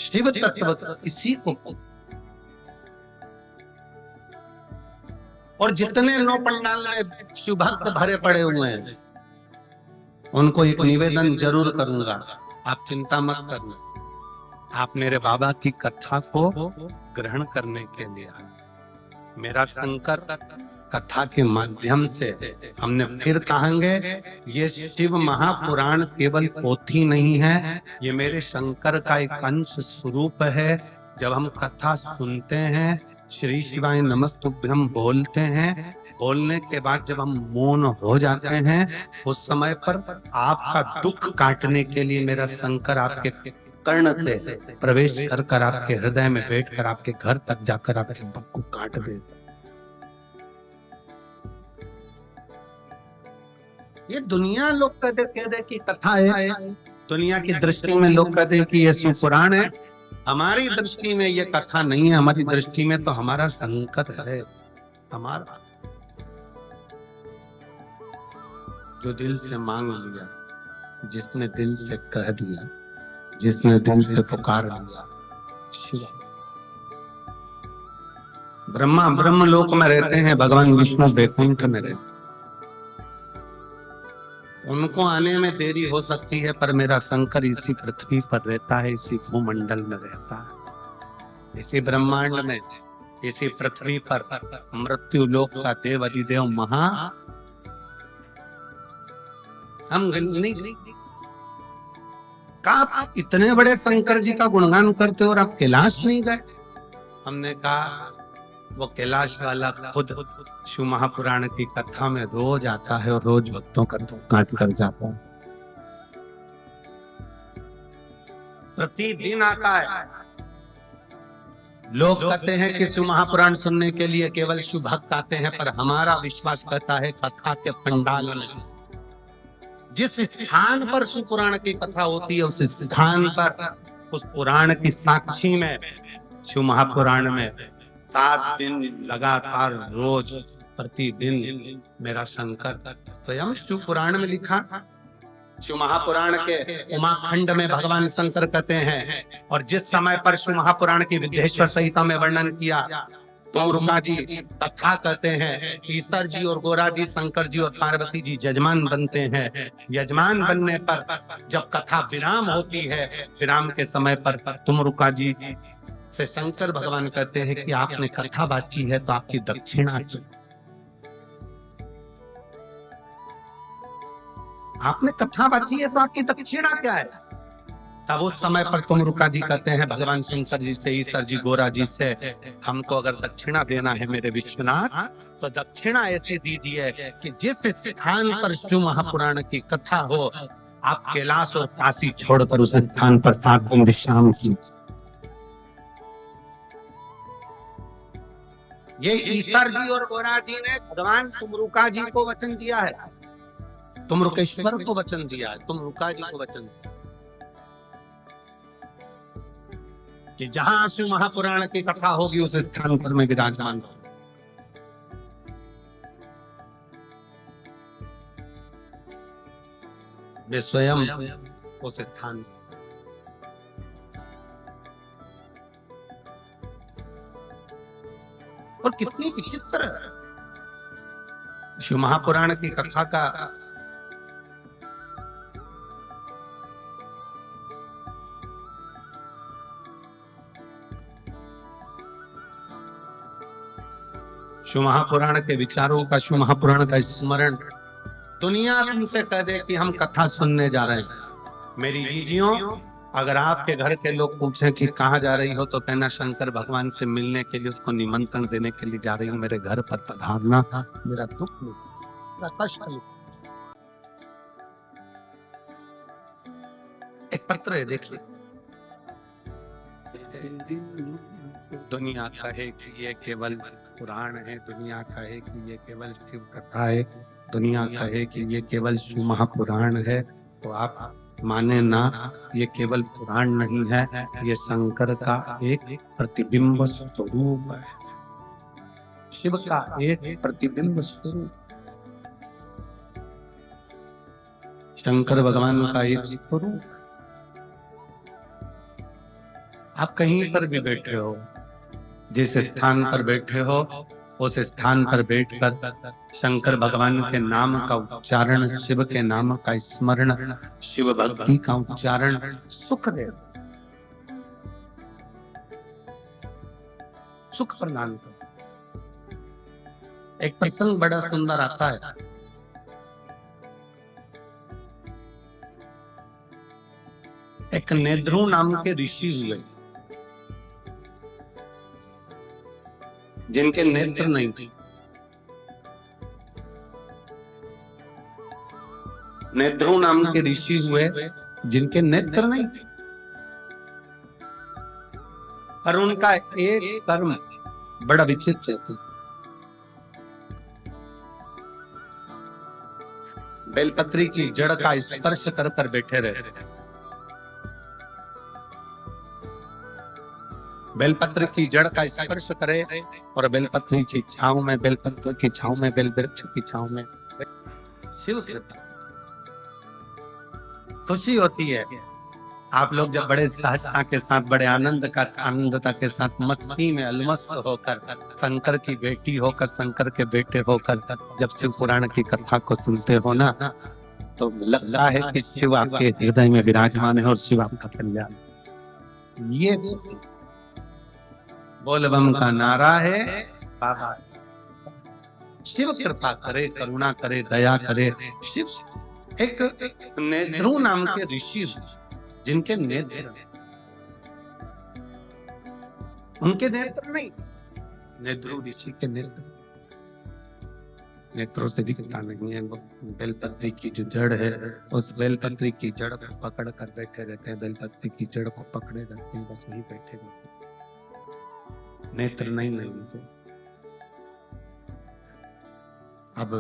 शिव तत्व इसी को। और जितने 9 पंडाल में शिव भक्त भरे पड़े हुए हैं, उनको एक निवेदन जरूर करूंगा, आप चिंता मत करना। आप मेरे बाबा की कथा को ग्रहण करने के लिए आए। मेरा शंकर कथा के माध्यम से हमने फिर कहेंगे, ये शिव महापुराण केवल पोथी नहीं है, ये मेरे शंकर का एक अंश स्वरूप है। जब हम कथा सुनते हैं, श्री शिवाय नमस्तुभ्यम बोलते हैं, बोलने के बाद जब हम मौन हो जाते हैं, उस समय पर आपका दुख काटने के लिए मेरा शंकर आपके कर्ण से प्रवेश कर आपके हृदय में बैठकर आपके घर तक जाकर आपके दुख को काट दे। ये दुनिया लोग कहते कि कथा है, दुनिया की दृष्टि में लोग कहते हैं कि ये सुपुराण है। हमारी दृष्टि में ये कथा नहीं है, हमारी दृष्टि में तो हमारा शंकर है। हमारा जो दिल से मांग लिया, जिसने दिल से कह दिया, जिसने दिल से पुकार लिया, शिव। ब्रह्मा ब्रह्म लोक में रहते हैं, भगवान विष्णु वैकुंठ में रहते हैं। उनको आने में देरी हो सकती है, पर मेरा शंकर इसी पृथ्वी पर रहता है, इसी भूमंडल में रहता है, इसी ब्रह्मांड में, इसी पृथ्वी पर मृत्यु लोक का देव अधिदेव महा। हम नहीं कहा आप इतने बड़े शंकर जी का गुणगान करते हो और आप कैलाश नहीं गए। हमने कहा वो कैलाश वाला खुद शिव महापुराण की कथा में रोज आता है और रोज भक्तों का दुख काट कर जाता है, प्रतिदिन आता है। लोग कहते हैं कि शिव महापुराण सुनने के लिए केवल शिव भक्त आते हैं, पर हमारा विश्वास कहता है कथा के पंडाल में जिस स्थान पर शिव पुराण की कथा होती है, उस स्थान पर उस पुराण की साक्षी में शिव महापुराण में 7 दिन लगातार रोज प्रतिदिन मेरा शंकर स्वयं शिव पुराण में लिखा। शिव महापुराण के उमाखंड में भगवान शंकर कहते हैं, और जिस समय पर शिव महापुराण की विद्येश्वर संहिता में वर्णन किया, तुमरुका जी कथा कहते हैं, ईश्वर जी और गोरा जी, शंकर जी और पार्वती जी यजमान बनते हैं। यजमान बनने पर जब कथा विराम होती है, विराम के समय पर तुमरुका जी से शंकर भगवान कहते हैं कि आपने कथा बाची है तो आपकी दक्षिणा चाहिए। आपने कथा बाची है तो आपकी दक्षिणा क्या है? तब उस समय पर तुमरुका जी कहते हैं भगवान शंकर जी से, ईश्वर जी गोरा जी से, हमको अगर दक्षिणा देना है मेरे विश्वनाथ, तो दक्षिणा ऐसे दीजिए कि जिस स्थान पर शिव महापुराण की कथा हो, आप कैलाश और काशी छोड़कर उस स्थान पर 7 दिन विश्राम कीजिए। ये ईश्वर जी और गोरा जी ने भगवान तुमरुका जी को वचन दिया है, तुमरुकेश्वर को वचन दिया है, तुमरुका जी को वचन दिया कि जहां शिव महापुराण की कथा होगी उस स्थान पर मैं विराजमान हूं। मैं स्वयं उस स्थान, और कितनी विचित्र शिव महापुराण की कथा का शिव महापुराण के विचारों का, शिव महापुराण का स्मरण दुनिया तुमसे कह दे कि हम कथा सुनने जा रहे हैं। मेरी बीजियों, अगर आपके घर के लोग पूछें कि कहाँ जा रही हो, तो कहना शंकर भगवान से मिलने के लिए, उसको निमंत्रण देने के लिए जा रही हूँ, मेरे घर पर पधारना, मेरा दुख नहीं, मेरा कष्ट नहीं। एक पत्र है, देखिए, दुनिया कहे कि ये केवल पुराण है, दुनिया कहे कि ये केवल शिव कथा है, दुनिया कहे कि ये केवल शिव महापुराण है, तो आप माने ना, ये केवल पुराण नहीं है, ये शंकर का एक प्रतिबिंब स्वरूप है, शिव का एक प्रतिबिंब स्वरूप, शंकर भगवान का एक स्वरूप। आप कहीं पर भी बैठे हो, जिस स्थान पर बैठे हो, उस स्थान पर बैठकर शंकर भगवान के नाम का उच्चारण, शिव के नाम का स्मरण, शिव भक्ति का उच्चारण सुख दे, सुख प्रदान कर। एक प्रसंग बड़ा सुंदर आता है। एक नेद्रु नाम के ऋषि हुए, जिनके नेत्र नहीं थे। नेद्रु नाम के ऋषि हुए जिनके नेत्र नहीं थे, पर उनका एक कर्म बड़ा विचित्र था। बेलपत्री की जड़ का स्पर्श कर कर बैठे रहे। बेलपत्र की जड़ का स्पर्श करे और बेलपत्री की छांव में, बेलपत्र की छांव में, बेल वृक्ष की छांव में शिव खुशी होती है। आप लोग जब बड़े सहजता के साथ, बड़े आनंदता के साथ, मस्ती में अलमस्त होकर, शंकर की बेटी होकर, शंकर के बेटे होकर जब शिव पुराण की कथा को सुनते हो ना, तो लगता है कि शिव आपके हृदय में विराजमान है और शिव आपका कल्याण। ये बोलबम का नारा है, बाबा शिव कृपा करे, करुणा करे, दया करे। शिव एक नेद्रु नाम के ऋषि, जिनके नेत्र, उनके नेत्र नहीं, नेद्रु ऋषि के नेत्र, नेत्रों से दिखता नहीं है। वो बेलपत्री की जो जड़ है, उस बेलपत्री की जड़ को पकड़ कर बैठे रहते हैं, बेलपत्री की जड़ को पकड़े रहते हैं, बस वहीं बैठे रहते हैं, नेत्र नहीं मिलते। अब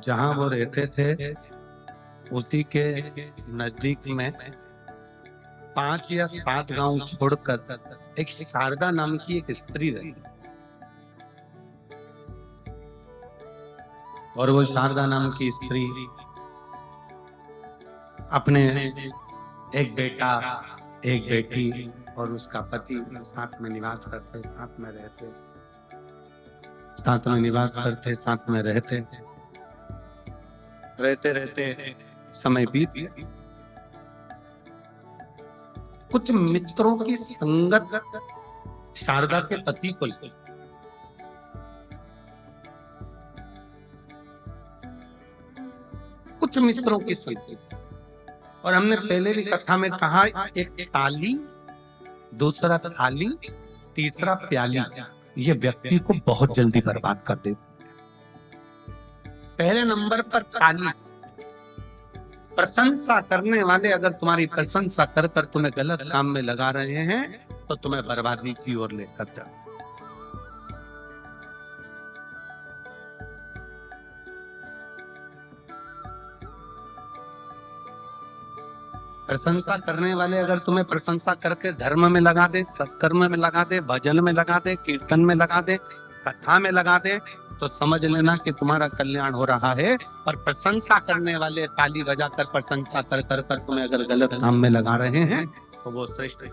जहां वो रहते थे उसी के नजदीक में 5 या 7 गांव छोड़कर एक शारदा नाम की एक स्त्री रही, और वो शारदा नाम की स्त्री अपने एक बेटा, एक बेटी और उसका पति साथ में निवास करते, साथ में रहते, साथ में निवास करते, साथ में रहते रहते रहते समय बीत गया। कुछ मित्रों की संगत शारदा के पति को ले, कुछ मित्रों की संगत, और हमने पहले भी कथा में कहा, एक ताली, दूसरा थाली, तीसरा प्याली, ये व्यक्ति को बहुत जल्दी बर्बाद कर देती। पहले नंबर पर ताली, प्रशंसा करने वाले अगर तुम्हारी प्रशंसा कर कर तुम्हें गलत काम में लगा रहे हैं तो तुम्हें बर्बादी की ओर लेकर जा। प्रशंसा करने वाले अगर तुम्हें प्रशंसा करके धर्म में लगा दे, सत्कर्म में लगा दे, भजन में लगा दे, कीर्तन में लगा दे, कथा में लगा दे, तो समझ लेना कि तुम्हारा कल्याण हो रहा है। और प्रशंसा करने वाले ताली बजाकर प्रशंसा कर कर कर तुम्हें अगर गलत काम में लगा रहे हैं तो वो श्रेष्ठ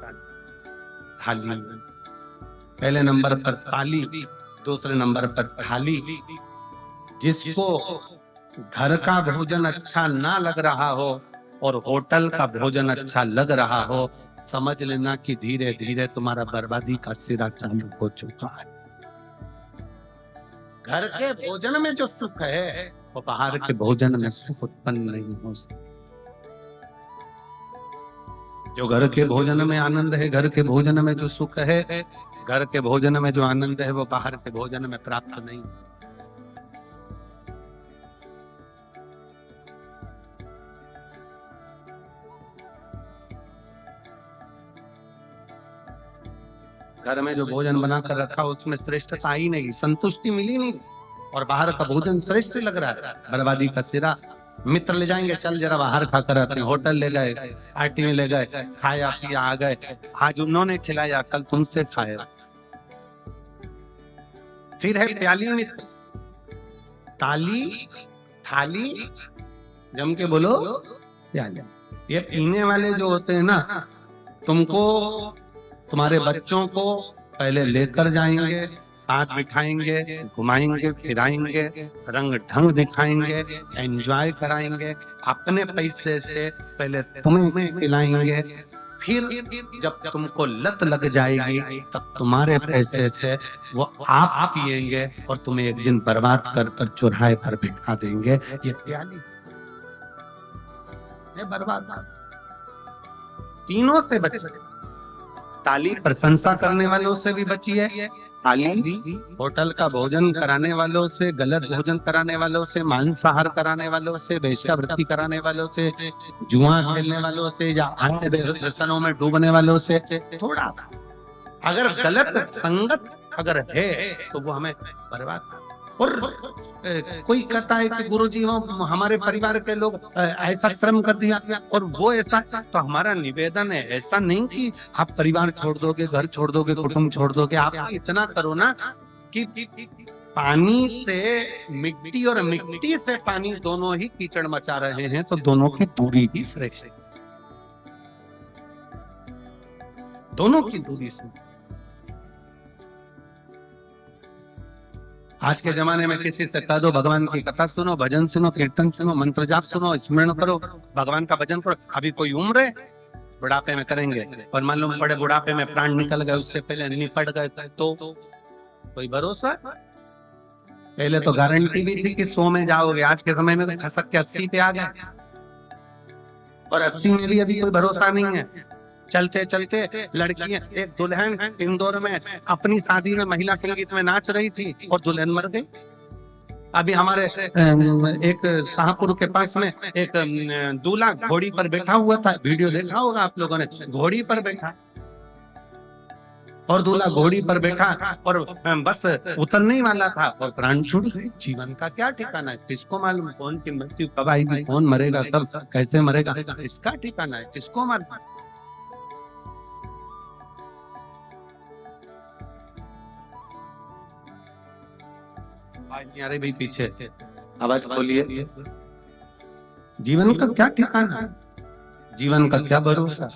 थाली, पहले नंबर पर ताली, दूसरे नंबर पर थाली। जिसको घर का भोजन अच्छा ना लग रहा हो और होटल का भोजन अच्छा लग रहा हो, समझ लेना कि धीरे धीरे तुम्हारा बर्बादी का सिरा चालू हो चुका है। घर के भोजन में जो सुख है वो बाहर के भोजन में सुख उत्पन्न नहीं हो सकता। जो घर के भोजन में आनंद है, घर के भोजन में जो सुख है, घर के भोजन में जो आनंद है, वो बाहर के भोजन में प्राप्त नहीं। घर में जो भोजन बनाकर रखा उसमें श्रेष्ठता ही नहीं, संतुष्टि मिली नहीं, और बाहर का भोजन श्रेष्ठ लग रहा है, बर्बादी का सिरा। मित्र ले जाएंगे, चल जरा बाहर खा कर आते हैं, होटल ले गए, पार्टी में ले गए, खाया पिया आ गए, आज उन्होंने खिलाया कल तुमसे खाया। फिर है प्याली मित्र, ताली, थाली, जम के बोलो प्याली। ये पीने वाले जो होते हैं ना, तुमको तुम्हारे बच्चों को पहले लेकर जाएंगे, साथ बिठाएंगे, घुमाएंगे, फिराएंगे, रंग ढंग दिखाएंगे, एंजॉय कराएंगे, अपने पैसे से पहले तुम्हें खिलाएंगे, फिर जब तुमको लत लग जाएगी तब तुम्हारे पैसे से वो आप पिएंगे और तुम्हें एक दिन बर्बाद कर कर चौराहे पर बिठा देंगे। ये प्याली, ये बर्बाद। तीनों से बचे। ताली प्रशंसा करने वालों से भी बची है, ताली होटल का भोजन कराने वालों से, गलत भोजन कराने वालों से, मांसाहार कराने वालों से, वेश्यावृत्ति कराने वालों से, जुआ खेलने वालों से, या अन्य व्यसनों में डूबने वालों से थोड़ा। अगर गलत संगत अगर है तो वो हमें बर्बाद। और कोई कहता है कि गुरुजी हमारे परिवार के लोग ऐसा श्रम कर दिया और वो ऐसा, तो हमारा निवेदन है ऐसा नहीं कि आप परिवार छोड़ दोगे, घर छोड़ दोगे, कुटुंब छोड़ दोगे। आप इतना करो ना कि पानी से मिट्टी और मिट्टी से पानी दोनों ही कीचड़ मचा रहे हैं, तो दोनों की दूरी ही श्रेष्ठ, दोनों की दूरी से। आज के जमाने में किसी से कह दो भगवान की कथा सुनो, भजन सुनो, कीर्तन सुनो, मंत्र जाप सुनो, स्मरण करो, भगवान का भजन करो। अभी कोई उम्र है, बुढ़ापे में करेंगे, और मालूम पड़े बुढ़ापे में प्राण निकल गए, उससे पहले निपट गए तो कोई भरोसा? पहले तो गारंटी भी थी कि 100 में जाओगे, आज के समय में तो खसक के 80 पे आ गए, और 80 में भी अभी कोई भरोसा नहीं है। चलते चलते लड़कियां, एक दुल्हन इंदौर में अपनी शादी में महिला संगीत में नाच रही थी और दुल्हन मर गई। अभी हमारे एक शाहपुर के पास में एक दूल्हा घोड़ी पर बैठा हुआ था, वीडियो देखा होगा आप लोगों ने, घोड़ी पर बैठा, और दूल्हा घोड़ी पर बैठा और बस उतरने ही वाला था और प्राण छूट गए। जीवन का क्या ठिकाना है, किसको मालूम कौन की मृत्यु कब आएगी, कौन मरेगा कब, कैसे मरेगा, इसका ठिकाना है, किसको मालूम। अरे भाई पीछे आवाज खोलिए। जीवन का क्या ठिकाना है, जीवन का क्या भरोसा।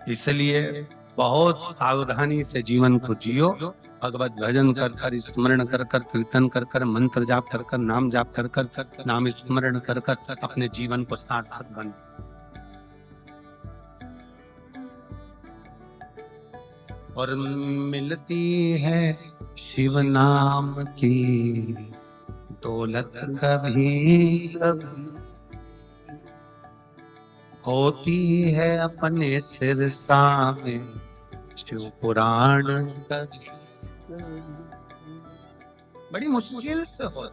इसलिए बहुत सावधानी से जीवन को जियो। भगवत भजन कर कर, स्मरण कर कर, कीर्तन कर कर, मंत्र जाप कर कर, नाम जाप कर कर, नाम स्मरण कर कर अपने जीवन को सार्थक बन। और मिलती है शिव नाम की दौलत कभी कभी, होती है अपने सिर सामने शिव पुराण कभी। बड़ी मुश्किल से हो।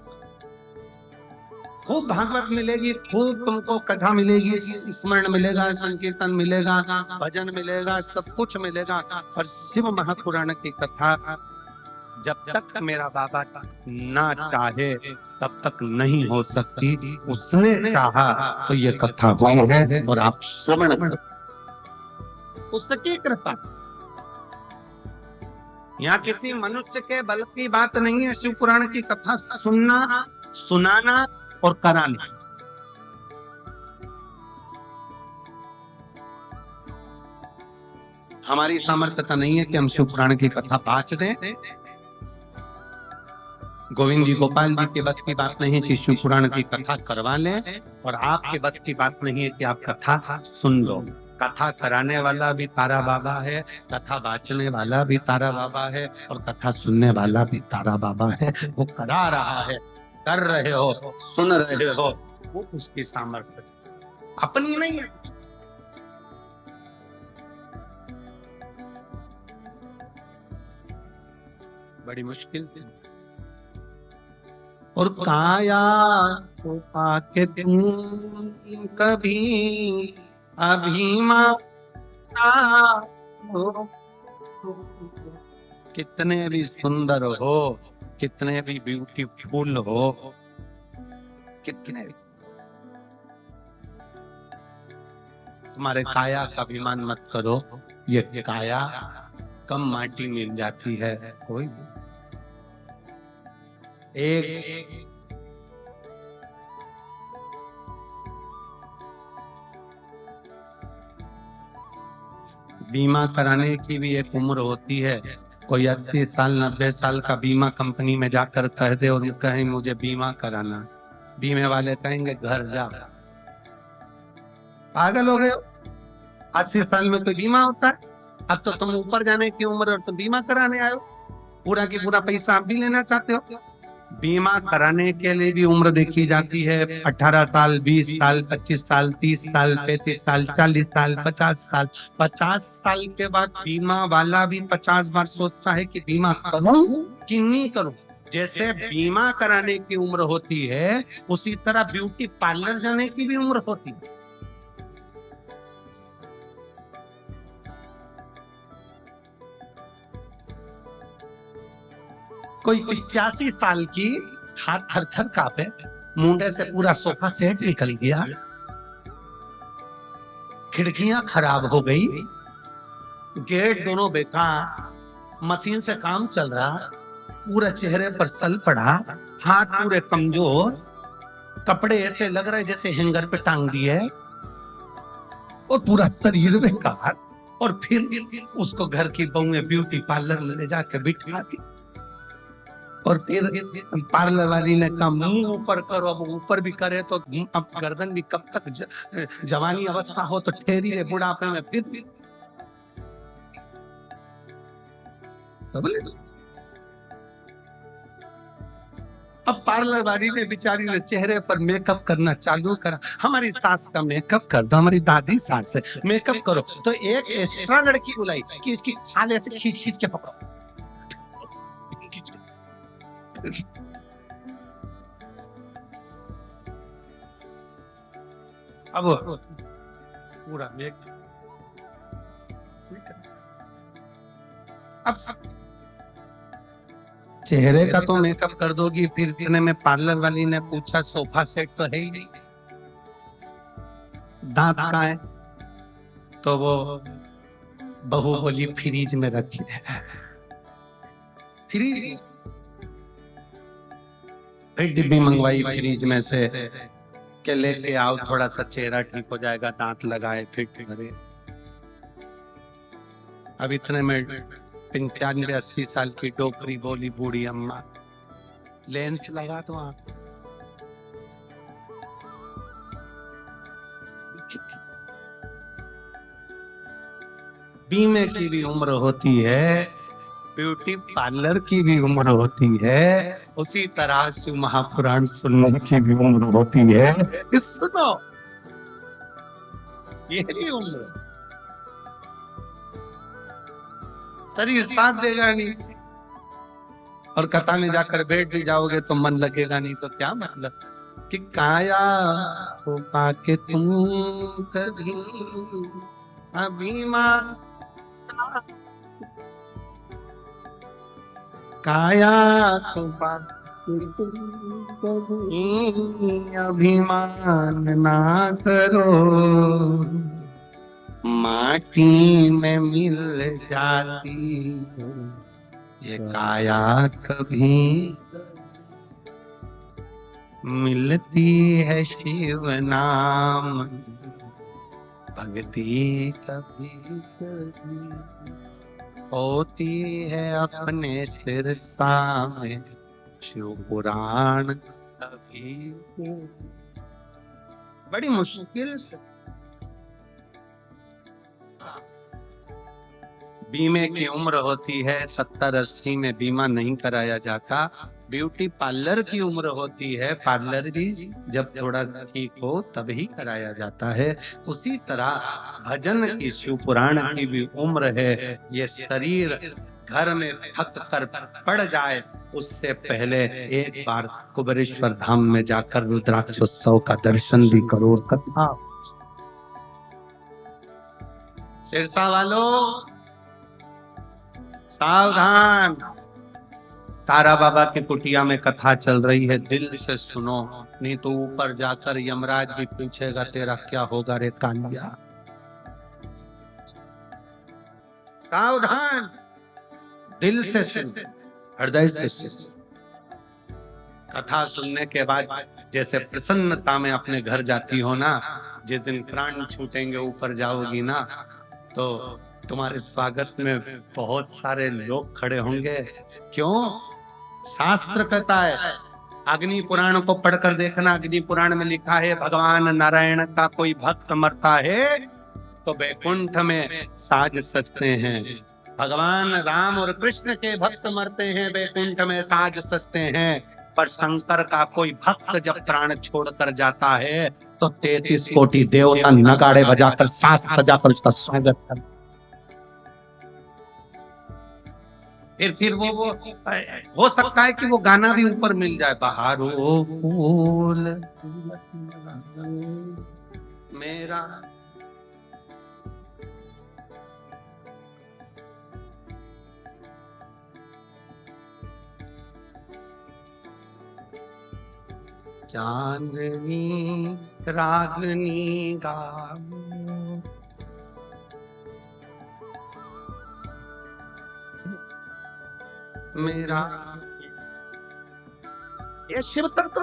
खूब भागवत मिलेगी, खूब तुमको कथा मिलेगी, स्मरण मिलेगा, संकीर्तन मिलेगा, भजन मिलेगा, सब कुछ मिलेगा, और शिव महापुराण की कथा जब तक मेरा बाबा ना चाहे तब तक नहीं हो सकती। उसने चाहा तो ये कथा हुई है और आप श्रवण करो, उसकी कृपा। यहाँ किसी मनुष्य के बल की बात नहीं है शिव पुराण की कथा सुनना, सुनाना और कराना। हमारी सामर्थ्यता नहीं है कि हम शिव पुराण की कथा बाँच दें। गोविंद जी गोपाल जी के बस की बात नहीं है कि शिव पुराण की कथा करवा लें, और आपके बस की बात नहीं है कि आप कथा सुन लो। कथा कराने वाला भी तारा बाबा है, कथा बाँचने वाला भी तारा बाबा है, और कथा सुनने वाला भी तारा बाबा है। वो करा रहा है, कर रहे हो, सुन रहे हो, वो उसकी सामर्थ्य अपनी नहीं है। बड़ी मुश्किल से। और काया तो पाके तुम कभी अभिमान हो, कितने भी सुंदर हो, कितने भी ब्यूटीफुल हो, कितने भी, तुम्हारे काया का अभिमान मत करो। ये काया कम माटी मिल जाती है, कोई एक बीमा कराने की भी एक उम्र होती है। कोई 80 साल 90 साल का बीमा कंपनी में जाकर कह दे और कहें मुझे बीमा कराना, बीमे वाले कहेंगे घर जा, पागल हो गए हो। 80 साल में कोई बीमा होता है? अब तो तुम ऊपर जाने की उम्र और तुम बीमा कराने आए हो, पूरा की पूरा पैसा आप भी लेना चाहते हो। बीमा कराने के लिए भी उम्र देखी जाती है, 18 साल, 20 साल, 25 साल, 30 साल, 35 साल, 40 साल, 50 साल। 50 साल के बाद बीमा वाला भी 50 बार सोचता है कि बीमा करूं कि नहीं करूं। जैसे बीमा कराने की उम्र होती है, उसी तरह ब्यूटी पार्लर जाने की भी उम्र होती है। कोई 85 साल की, हाथ थर थर कांपे, मुंडे से पूरा सोफा सेट निकल गया, खिड़कियां खराब हो गई, गेट दोनों बेकार, मशीन से काम चल रहा, पूरे चेहरे पर सल पड़ा, हाथ पूरे कमजोर, कपड़े ऐसे लग रहे जैसे हैंगर पे टांग दिए, और पूरा शरीर बेकार। और फिर उसको घर की बहुएं ब्यूटी पार्लर में ले जाके बिठा दी, और फिर पार्लर वाली ने कहा मुंह ऊपर करो। अब ऊपर भी करे तो अब गर्दन भी कब तक जवानी अवस्था हो तो ठहरी है, बुढ़ापे में फिर भी अब पार्लर वाली ने बेचारी ने चेहरे पर मेकअप करना चालू करा। हमारी सास का मेकअप कर दो, हमारी दादी सास से मेकअप करो, तो एक एक्स्ट्रा लड़की बुलाई कि इसकी छाले से खींच खींच के पकड़ो। अब पूरा मेकअप अब चेहरे का तो मेकअप कर दोगी, फिर इतने में पार्लर वाली ने पूछा सोफा सेट तो है ही नहीं, दांत कहाँ है? तो वो बहू बोली फ्रीज में रखी है। फ्रीज, फिर डिब्बी मंगवाई फ्रीज में से के लेके आओ, थोड़ा सा चेहरा ठीक हो जाएगा, दांत लगाए फिर करे। अब इतने में 95-80 साल की डोकरी बोली बूढ़ी अम्मा, लेंस लगा दो आप। बीमे की भी उम्र होती है, ब्यूटी पार्लर की भी उम्र होती है, उसी तरह से महापुराण सुनने की भी उम्र होती है। इस सुनो, ये भी उम्र, शरीर साथ देगा नहीं, और कथा में जाकर बैठ भी जाओगे तो मन लगेगा नहीं, तो क्या मतलब कि काया हो पाके तुम कभी अभिमान, काया तो पाके तुम कभी अभिमान ना करो, माटी में मिल जाती ये काया कभी मिलती है शिव नाम भक्ति कभी कभी होती है अपने सिर सामने शिव पुराण कभी बड़ी मुश्किल से। बीमे की उम्र होती है 70-80 में बीमा नहीं कराया जाता, ब्यूटी पार्लर की उम्र होती है, पार्लर भी जब थोड़ा ठीक हो तभी कराया जाता है। उसी तरह भजन की शिव पुराण की भी उम्र है। ये शरीर घर में थक कर पड़ जाए उससे पहले एक बार कुबेरेश्वर धाम में जाकर रुद्राक्षोत्सव का दर्शन भी करो। कथा सिरसा वालों सावधान, तारा बाबा की कुटिया में कथा चल रही है, दिल से सुनो, नहीं तो ऊपर जाकर यमराज भी पूछेगा तेरा क्या होगा रे कालिया। सावधान, दिल से सुन, हृदय से सुन। कथा सुनने के बाद जैसे प्रसन्नता में अपने घर जाती हो ना, जिस दिन प्राण छूटेंगे ऊपर जाओगी ना, तो तुम्हारे स्वागत में बहुत सारे लोग खड़े होंगे। क्यों? शास्त्र कहता है, अग्नि पुराण को पढ़कर देखना, अग्नि पुराण में लिखा है भगवान नारायण का कोई भक्त मरता है तो वैकुंठ में साज सजते हैं, भगवान राम और कृष्ण के भक्त मरते हैं वैकुंठ में साज सजते हैं, पर शंकर का कोई भक्त जब प्राण छोड़कर जाता है तो 33 कोटि देवता नगाड़े बजाकर साज सजाकर उसका स्वागत करते। फिर वो हो सकता है कि वो गाना भी ऊपर मिल जाए, बहारो फूल मेरा चांदनी रागनी गाओ, मेरा ये शिव तत्व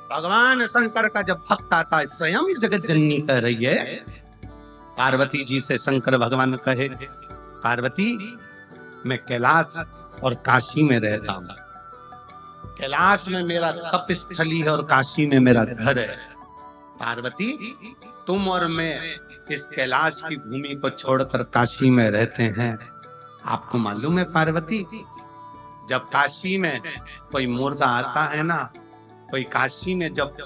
भगवान शंकर का जब भक्त आता है, स्वयं जगत जननी कह रही है पार्वती जी से, शंकर भगवान कहे पार्वती मैं कैलाश और काशी में रहता हूँ, कैलाश में मेरा तप स्थली है और काशी में मेरा घर है, पार्वती तुम और मैं इस कैलाश की भूमि को छोड़कर काशी में रहते हैं। आपको मालूम है पार्वती, जब काशी में कोई मुर्दा आता है ना, कोई काशी में जब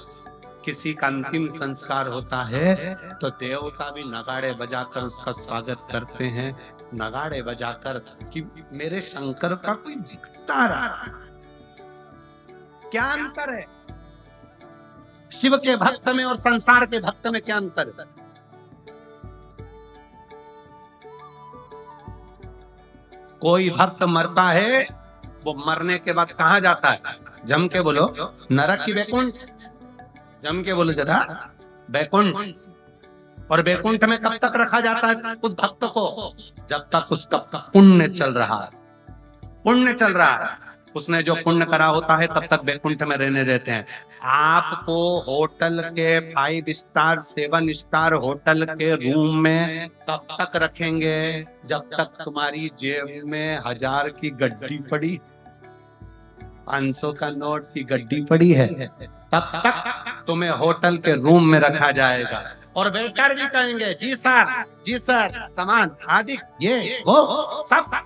किसी का अंतिम संस्कार होता है तो देवता भी नगाड़े बजाकर उसका स्वागत करते हैं, नगाड़े बजाकर कि मेरे शंकर का कोई दिखता रहा। क्या अंतर है शिव के भक्त में और संसार के भक्त में? क्या अंतर है? कोई भक्त मरता है, वो मरने के बाद कहाँ जाता है? जम के बोलो, नरक की वैकुंठ? जम के बोलो जरा, वैकुंठ। और वैकुंठ में कब तक रखा जाता है उस भक्त को? जब तक उसका पुण्य चल रहा है। पुण्य चल रहा है, उसने जो पुण्य करा होता है तब तक वैकुंठ में रहने देते हैं। आपको होटल के 5 स्टार 7 स्टार होटल के रूम में तब तक रखेंगे जब तक तुम्हारी जेब में 1000 की गड्डी पड़ी, 500 का नोट की गड्डी पड़ी है, तब तक तुम्हें होटल के रूम में रखा जाएगा। और वेटर भी कहेंगे जी सर, सामान आदि ये वो सब।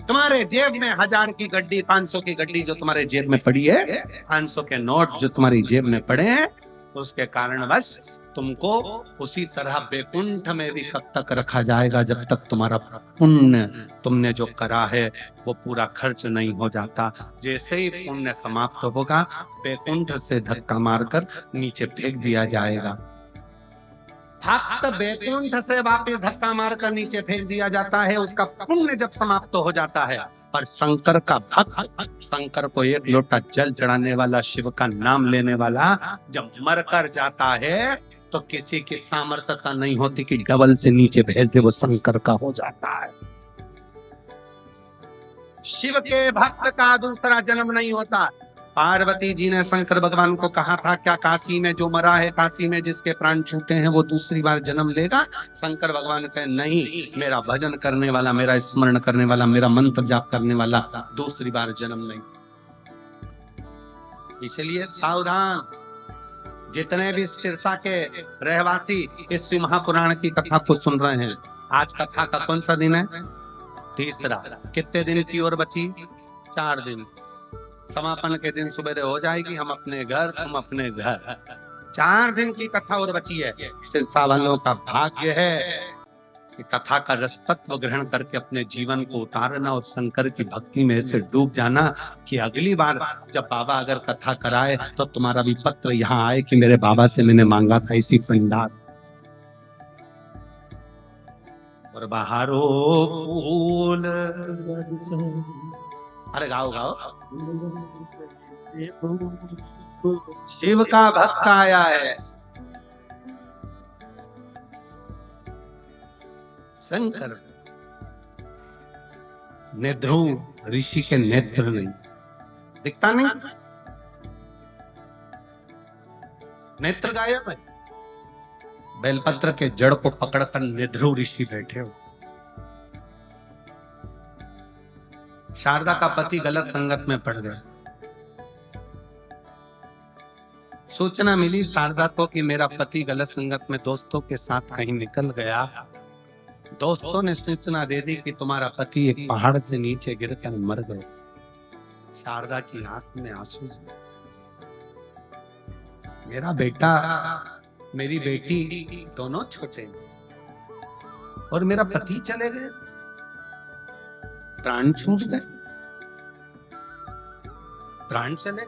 तुम्हारे जेब में 1000 की गड्डी, 500 की गड्डी जो तुम्हारे जेब में पड़ी है, 500 के नोट जो तुम्हारी जेब में पड़े हैं, उसके कारण बस तुमको उसी तरह वैकुंठ में भी कब तक रखा जाएगा जब तक तुम्हारा पुण्य, तुमने जो करा है वो पूरा खर्च नहीं हो जाता। जैसे ही पुण्य समाप्त होगा, वैकुंठ से धक्का मारकर नीचे फेंक दिया जाएगा। भक्त वैकुंठ से वापस धक्का मारकर नीचे फेंक दिया जाता है, उसका पुण्य जब समाप्त हो जाता है। पर शंकर का भक्त, शंकर को 1 लोटा जल चढ़ाने वाला, शिव का नाम लेने वाला जब मर कर जाता है तो किसी की सामर्थ्यता नहीं होती कि डबल से नीचे भेज दे, वो शंकर का हो जाता है। शिव के भक्त का दूसरा जन्म नहीं होता। पार्वती जी ने शंकर भगवान को कहा था, क्या काशी में जो मरा है, काशी में जिसके प्राण छूटे हैं, वो दूसरी बार जन्म लेगा? शंकर भगवान कहे नहीं, मेरा भजन करने वाला, मेरा स्मरण करने वाला, मेरा मंत्र जाप करने वाला दूसरी बार जन्म नहीं। इसलिए सावधान, जितने भी सिरसा के रहवासी इस शिव महापुराण की कथा को सुन रहे हैं, आज कथा का कौन सा दिन है? तीसरा। कितने दिन की और बची? 4 दिन। समापन के दिन सुबह हो जाएगी, हम अपने घर, तुम अपने घर। 4 दिन की कथा और बची है। सिरसा वालों का भाग्य है कि कथा का रस तत्व ग्रहण करके अपने जीवन को उतारना और शंकर की भक्ति में से डूब जाना, कि अगली बार जब बाबा अगर कथा कराए तो तुम्हारा भी पत्र यहाँ आए कि मेरे बाबा से मैंने मांगा था इसी पंडाल। और बहारो फूल, अरे गाओ गाओ। शिव का भक्त आया है, शंकर। नेध्रुव ऋषि के नेत्र नहीं, दिखता नहीं, नेत्र गायब है। बेलपत्र के जड़ को पकड़कर नेध्रुव ऋषि बैठे हो। शारदा का पति गलत संगत में पड़ गया। सूचना मिली शारदा को कि मेरा पति गलत संगत में दोस्तों के साथ कहीं निकल गया। दोस्तों ने सूचना दे दी कि तुम्हारा पति एक पहाड़ से नीचे गिरकर मर गए। शारदा की आंख में आंसू। मेरा बेटा, मेरी बेटी दोनों छोटे और मेरा पति चले गए, प्राण छूट गए, प्राण चले।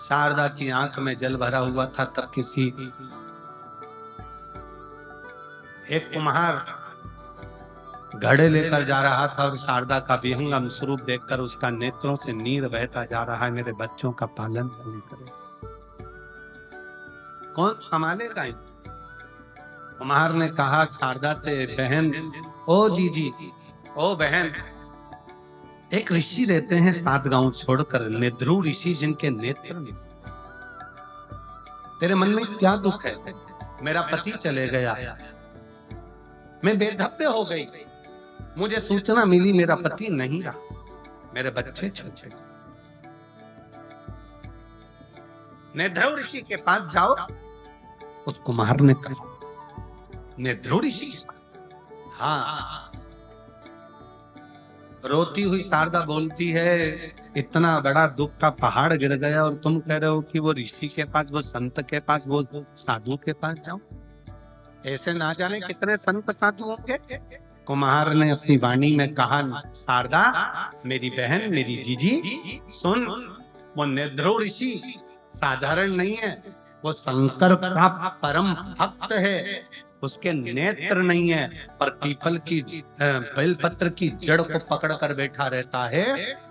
शारदा की आंख में जल भरा हुआ था। तब किसी एक कुम्हार घड़े लेकर जा रहा था और शारदा का विहंगम स्वरूप देखकर उसका नेत्रों से नीर बहता जा रहा है, मेरे बच्चों का पालन कौन करे, कौन संभालेगा? कुम्हार ने कहा शारदा से, बहन, ओ जीजी, ओ बहन, एक ऋषि रहते हैं 7 गांव छोड़कर, नेध्रुव ऋषि, जिनके नेत्र नहीं। तेरे मन में क्या दुख है? मेरा पति चले गया, मैं बेधब्य हो गई, मुझे सूचना मिली मेरा पति नहीं रहा, मेरे बच्चे छोटे। नेध्रुव ऋषि के पास जाओ। उस कुम्हार ने कहा, नेध्रुव ऋषि? हाँ। रोती हुई शारदा बोलती है, इतना बड़ा दुख का पहाड़ गिर गया और तुम कह रहे हो कि वो ऋषि के पास, वो संत के पास, वो साधु के पास जाओ? ऐसे ना जाने कितने संत साधु होंगे। कुम्हार ने अपनी वाणी में कहा, शारदा मेरी बहन, मेरी जीजी, सुन, वो नेध्रुव ऋषि साधारण नहीं है, वो शंकर का परम भक्त है। उसके नेत्र नहीं है, पर पीपल की बेलपत्र की जड़ को पकड़ कर बैठा रहता है,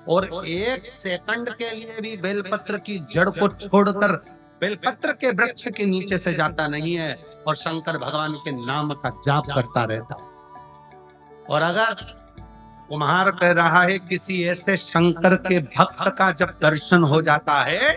और एक सेकंड के लिए भी बेलपत्र की जड़ को छोड़कर बेलपत्र के वृक्ष के नीचे से जाता नहीं है, और शंकर भगवान के नाम का जाप करता रहता। और अगर कुम्हार कह रहा है किसी ऐसे शंकर के भक्त का जब दर्शन हो जाता है,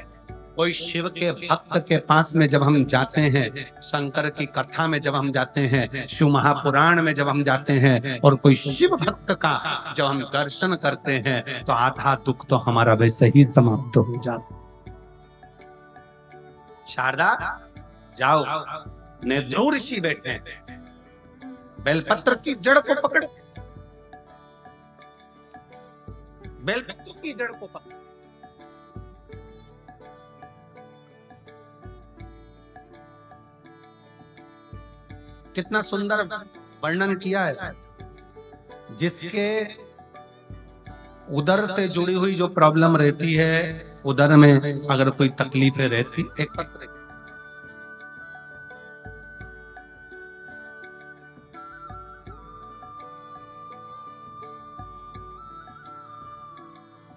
कोई शिव के भक्त के पास में जब हम जाते हैं, शंकर की कथा में जब हम जाते हैं, शिव महापुराण में जब हम जाते हैं, और कोई शिव भक्त का जब हम दर्शन करते हैं, तो आधा दुख तो हमारा वैसे ही समाप्त हो जाता। शारदा जाओ, नेद्रु ऋषि बैठे हैं, बेलपत्र की जड़ को पकड़, बेलपत्र की जड़ को पकड़। कितना सुंदर वर्णन किया है। जिसके उदर से जुड़ी हुई जो प्रॉब्लम रहती है, उदर में अगर कोई तकलीफें रहती, एक पत्र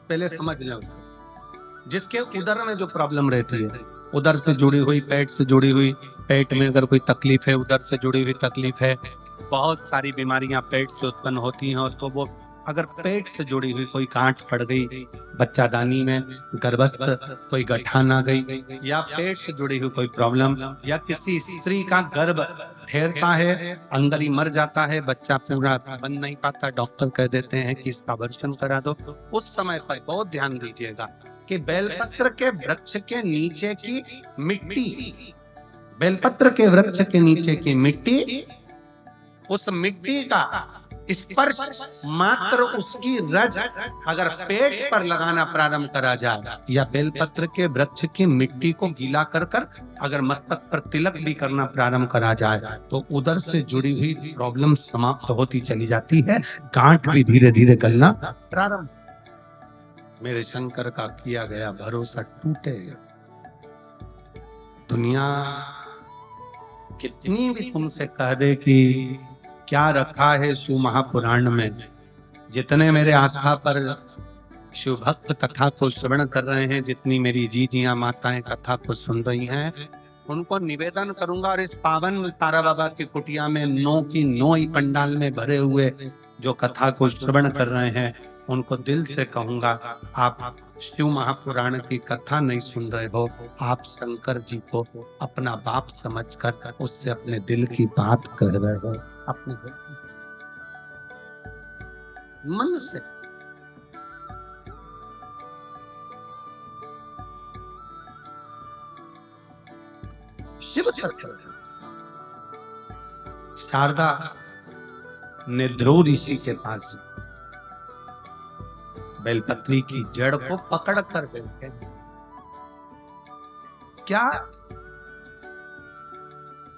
पहले समझ लें उसको। जिसके उदर में जो प्रॉब्लम रहती है, उदर से जुड़ी हुई, पेट से जुड़ी हुई, पेट में अगर कोई तकलीफ है, उदर से जुड़ी हुई तकलीफ है, बहुत सारी बीमारियां पेट से उत्पन्न होती हैं। और तो वो अगर पेट से जुड़ी हुई कोई गांठ पड़ गई, बच्चादानी में गर्भस्थ कोई गठान आ गई, या पेट से जुड़ी हुई कोई प्रॉब्लम, या किसी स्त्री का गर्भ ठहरता है, अंदर ही मर जाता है, बच्चा पूरा बन नहीं पाता, डॉक्टर कह देते हैं कि इसका अबॉर्शन करा दो, उस समय पर बहुत ध्यान दीजिएगा कि बेलपत्र के वृक्ष के नीचे की मिट्टी, बेलपत्र के वृक्ष के नीचे की मिट्टी, उस मिट्टी का स्पर्श मात्र, उसकी रज अगर पेट पर लगाना प्रारंभ करा जाए, या बेलपत्र के वृक्ष की मिट्टी को गीला कर कर अगर मस्तक पर तिलक भी करना प्रारंभ करा जाए, तो उधर से जुड़ी हुई प्रॉब्लम समाप्त होती चली जाती है, गांठ भी धीरे धीरे गलना प्रारंभ। मेरे शंकर का किया गया भरोसा टूटे। दुनिया कितनी भी तुमसे कह दे कि क्या रखा है शिव महापुराण में, जितने मेरे आस्था पर शिव भक्त कथा को श्रवण कर रहे हैं, जितनी मेरी जीजियां माताएं कथा को सुन रही हैं, उनको निवेदन करूंगा, और इस पावन तारा बाबा की कुटिया में 9 की 9 ही पंडाल में भरे हुए जो कथा को श्रवण कर रहे हैं, उनको दिल से कहूंगा, आप शिव महापुराण की कथा नहीं सुन रहे हो, आप शंकर जी को अपना बाप समझकर उससे अपने दिल की बात कह रहे हो, अपने मन से। शिव शारदा नेद्रु ऋषि के पास बेलपत्री की जड़ को पकड़ कर बैठे। क्या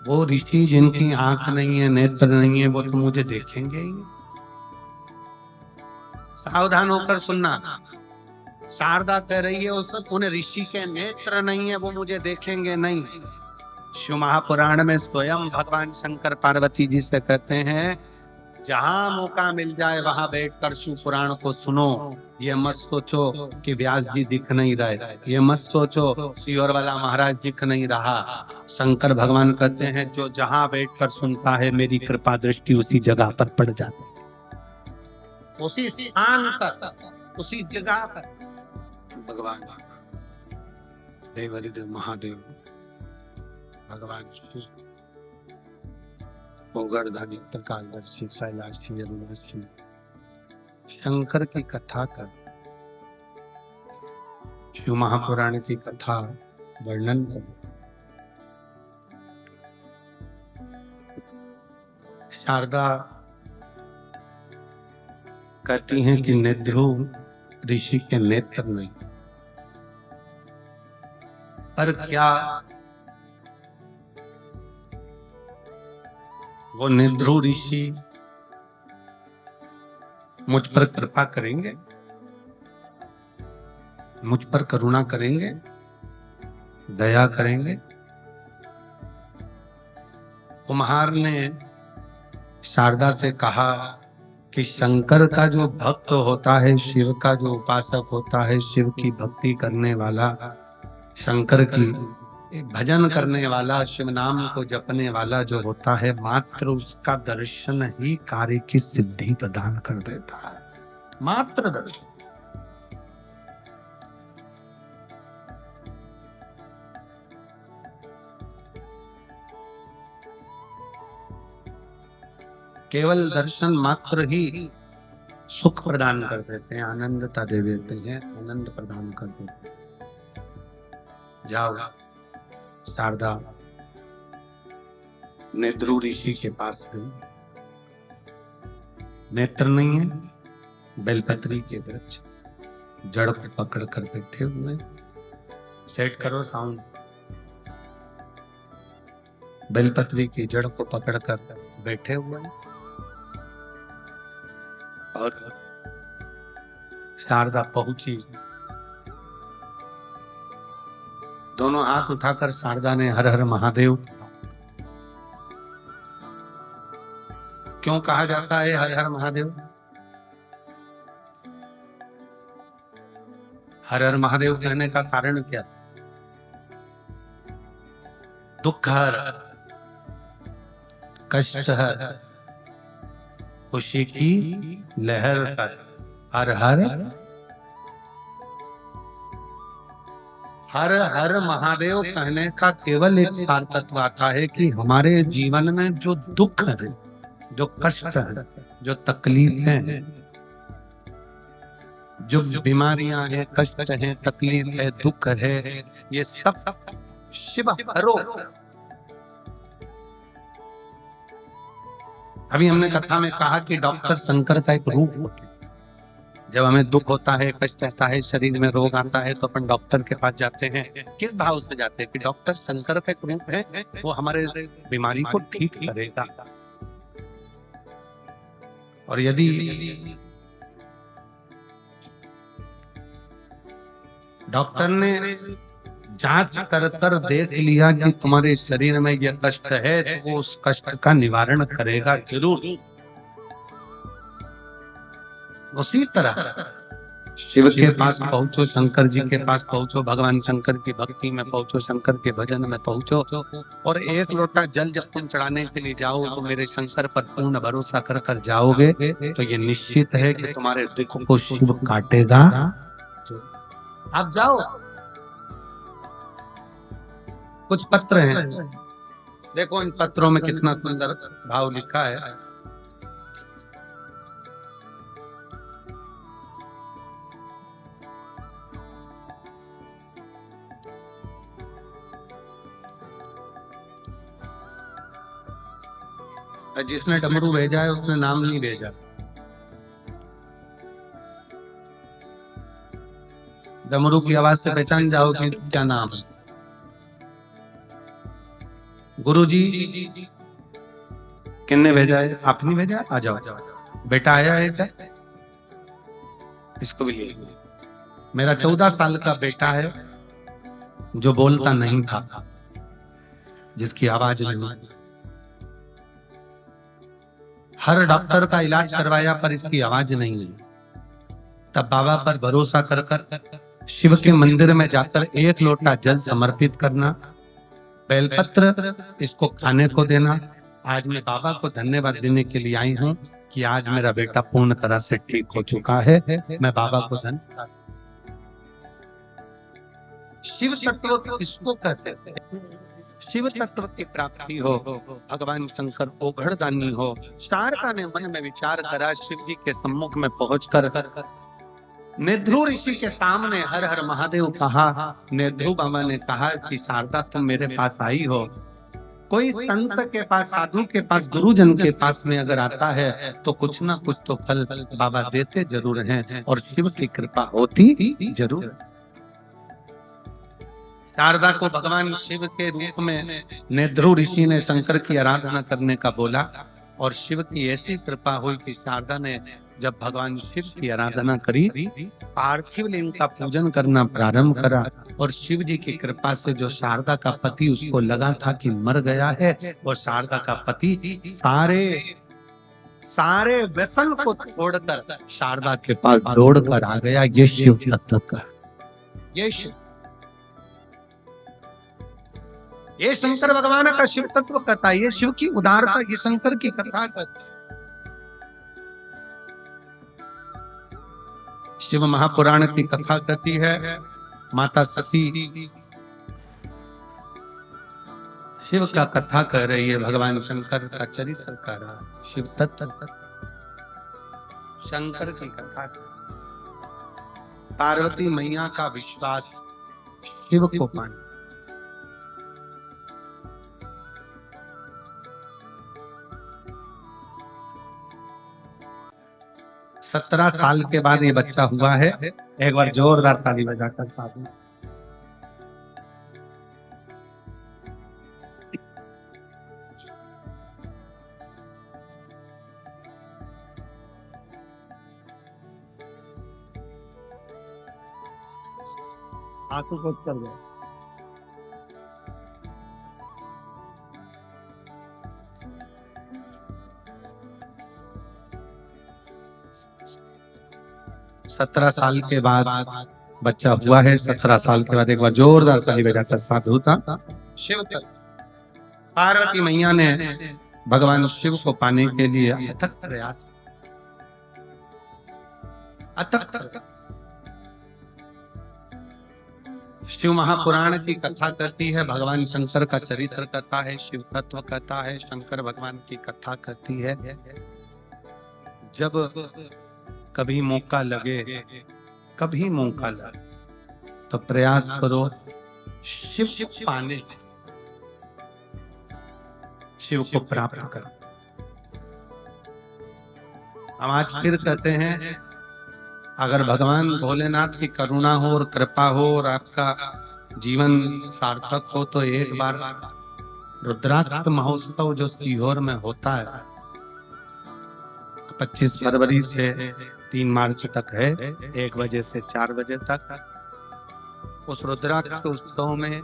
वो ऋषि जिनकी आंख नहीं है, नेत्र नहीं है, वो तो मुझे देखेंगे ही। सावधान होकर सुनना, शारदा कह रही है उन्हें ऋषि के नेत्र नहीं है, वो मुझे देखेंगे नहीं। शिव महापुराण में स्वयं भगवान शंकर पार्वती जी से कहते हैं, जहां मौका मिल जाए वहां बैठकर शिव पुराण को सुनो। ये मत सोचो कि व्यास जी दिख नहीं रहे, ये मत सोचो सियोर वाला महाराज दिख नहीं रहा। शंकर भगवान कहते हैं, जो जहां बैठकर सुनता है मेरी कृपा दृष्टि उसी जगह पर पड़ जाती है, उसी स्थान पर, उसी जगह पर। भगवान देव महादेव, भगवान गोवर्धनी, त्रिकालदर्शी, कैलाशी, अविनाशी, शंकर की कथा कर, शिव महापुराण की कथा वर्णन कर। शारदा कहती हैं कि नेद्रु ऋषि के नेत्र नहीं, पर क्या वो नेद्रु ऋषि मुझ पर कृपा करेंगे, मुझ पर करुणा करेंगे, दया करेंगे? कुम्हार ने शारदा से कहा कि शंकर का जो भक्त होता है, शिव का जो उपासक होता है, शिव की भक्ति करने वाला, शंकर की भजन करने वाला, शिव नाम को जपने वाला जो होता है, मात्र उसका दर्शन ही कार्य की सिद्धि प्रदान कर देता है। मात्र दर्शन। केवल दर्शन मात्र ही सुख प्रदान कर देते हैं, आनंदता दे देते हैं, आनंद प्रदान कर देते हैं। जाओ, शारदा नेद्रु ऋषि के पास गई। नेत्र नहीं है, बेलपत्री के वृक्ष जड़ को पकड़ कर बैठे हुए। सेट करो साउंड। बेलपत्री की जड़ को पकड़ कर बैठे हुए और शारदा पहुंची। दोनों हाथ उठाकर शारदा ने हर हर महादेव। क्यों कहा जाता है हर हर महादेव? हर हर महादेव कहने का कारण क्या? दुख हर, कष्ट हर, खुशी की लहर हर। हर हर हर हर महादेव कहने का केवल एक सार्थत्व आता है कि हमारे जीवन में जो दुख है, जो कष्ट है, जो तकलीफें हैं, जो बीमारियां हैं, कष्ट हैं, तकलीफ है, दुख है, ये सब शिव हरो। अभी हमने कथा में कहा कि डॉक्टर शंकर का एक रूप होता है। जब हमें दुख होता है, कष्ट रहता है, शरीर में रोग आता है, तो अपन डॉक्टर के पास जाते हैं। किस भाव से जाते हैं कि डॉक्टर शंकर का एक रूप है, वो हमारे बीमारी को ठीक करेगा। और यदि डॉक्टर ने जांच कर कर देख लिया कि तुम्हारे शरीर में यह कष्ट है, तो वो उस कष्ट का निवारण करेगा जरूर। उसी तरह शिव के पास पहुंचो, शंकर जी के पास पहुंचो, भगवान शंकर की भक्ति में पहुंचो, शंकर के भजन में पहुंचो, और एक लोटा जल जब तुम चढ़ाने के लिए जाओ तो मेरे शंकर पर पूर्ण भरोसा कर कर जाओगे, तो ये निश्चित है कि तुम्हारे दुख को शिव काटेगा। आप जाओ। कुछ पत्र हैं, देखो इन पत्रों में कितना सुंदर भाव लिखा है। जिसने डमरू भेजा है उसने नाम नहीं भेजा। डमरू की आवाज से पहचान जाओ कि क्या नाम है। गुरुजी किन्ने भेजा है? आपने भेजा? आ जाओ। बेटा आया है क्या? इसको भी ले। मेरा 14 साल का बेटा है जो बोलता नहीं था, जिसकी आवाज नहीं। हर डॉक्टर का इलाज करवाया पर इसकी आवाज नहीं है। तब बाबा पर भरोसा कर कर शिव के मंदिर में जाकर एक लोटा जल समर्पित करना, बेलपत्र इसको खाने को देना। आज मैं बाबा को धन्यवाद देने के लिए आई हूँ कि आज मेरा बेटा पूर्ण तरह से ठीक हो चुका है। मैं बाबा को धन्यवाद। शिव तत्व किसको कहते हैं? शिव तत्व की प्राप्ति हो, भगवान शंकर ओघड़दानी हो। शारदा ने मन में विचार करा, शिव जी के सम्मुख में पहुंचकर नेद्रु ऋषि के सामने हर हर महादेव कहा। नेद्रु बाबा ने कहा कि शारदा तुम मेरे पास आई हो, कोई संत के पास, साधु के पास, गुरुजन के पास में अगर आता है तो कुछ ना कुछ तो फल बाबा देते जरूर हैं और शिव की कृपा होती जरूर। शारदा को भगवान शिव के रूप में नेद्रु ऋषि ने शंकर की आराधना करने का बोला और शिव की ऐसी कृपा हुई कि शारदा ने जब भगवान शिव की आराधना करी, पार्थिव लिंग का पूजन करना प्रारंभ करा, और शिव जी की कृपा से जो शारदा का पति उसको लगा था कि मर गया है, और शारदा का पति सारे व्यसन को छोड़कर शारदा के पास दौड़कर आ गया। ये शिव तत्व का, ये शंकर भगवान का शिव तत्व कथा, ये शिव की उदारता, ये शंकर की कथा कहता। शिव महापुराण की कथा कहती है, माता सती शिव का कथा कर रही है, भगवान शंकर का चरित्र कर रहा है, शिव तत्व शंकर की कथा। पार्वती मैया का विश्वास शिव को पाने, 17 साल के बाद ये बच्चा हुआ है। एक बार जोरदार ताली बजाकर साधु। आंसू को कर गए। सत्रह साल के बाद बच्चा हुआ है। 17 साल के बाद एक बार जोरदार ताली बजाकर साधु था। शिव पार्वती मैया ने भगवान शिव को पाने के लिए अथक प्रयास, शिव महापुराण की कथा कहती है, भगवान शंकर का चरित्र कहता है, शिव तत्व कहता है, शंकर भगवान की कथा कहती है। जब कभी मौका लगे, कभी मौका लगे तो प्रयास करो शिव पाने, शिव को प्राप्त करो। हम आज फिर कहते हैं, अगर भगवान भोलेनाथ की करुणा हो और कृपा हो और आपका जीवन सार्थक हो तो एक बार रुद्राक्ष महोत्सव जो सीहोर में होता है 25 फरवरी से 3 मार्च तक है, 1 बजे से 4 बजे तक, उस रुद्राक्ष उत्सव में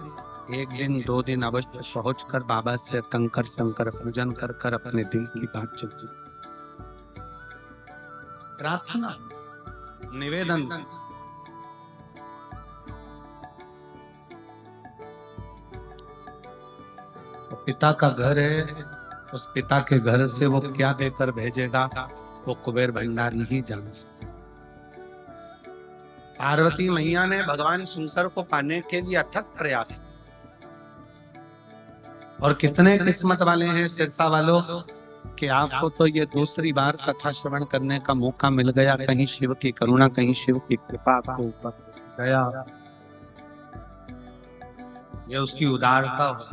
1 दिन 2 दिन अवश्य पहुंचकर बाबा से कंकर शंकर पूजन कर अपने दिल की बात चलती, प्रार्थना निवेदन। तो पिता का घर है, उस पिता के घर से वो क्या देकर भेजेगा वो कुबेर भंडारी ही जान सकता। पार्वती मैया ने भगवान शंकर को पाने के लिए अथक प्रयास, और कितने किस्मत वाले हैं सिरसा वालों कि आपको तो ये दूसरी बार कथा श्रवण करने का मौका मिल गया। कहीं शिव की करुणा, कहीं शिव की कृपा आपको ऊपर गया, ये उसकी उदारता हो।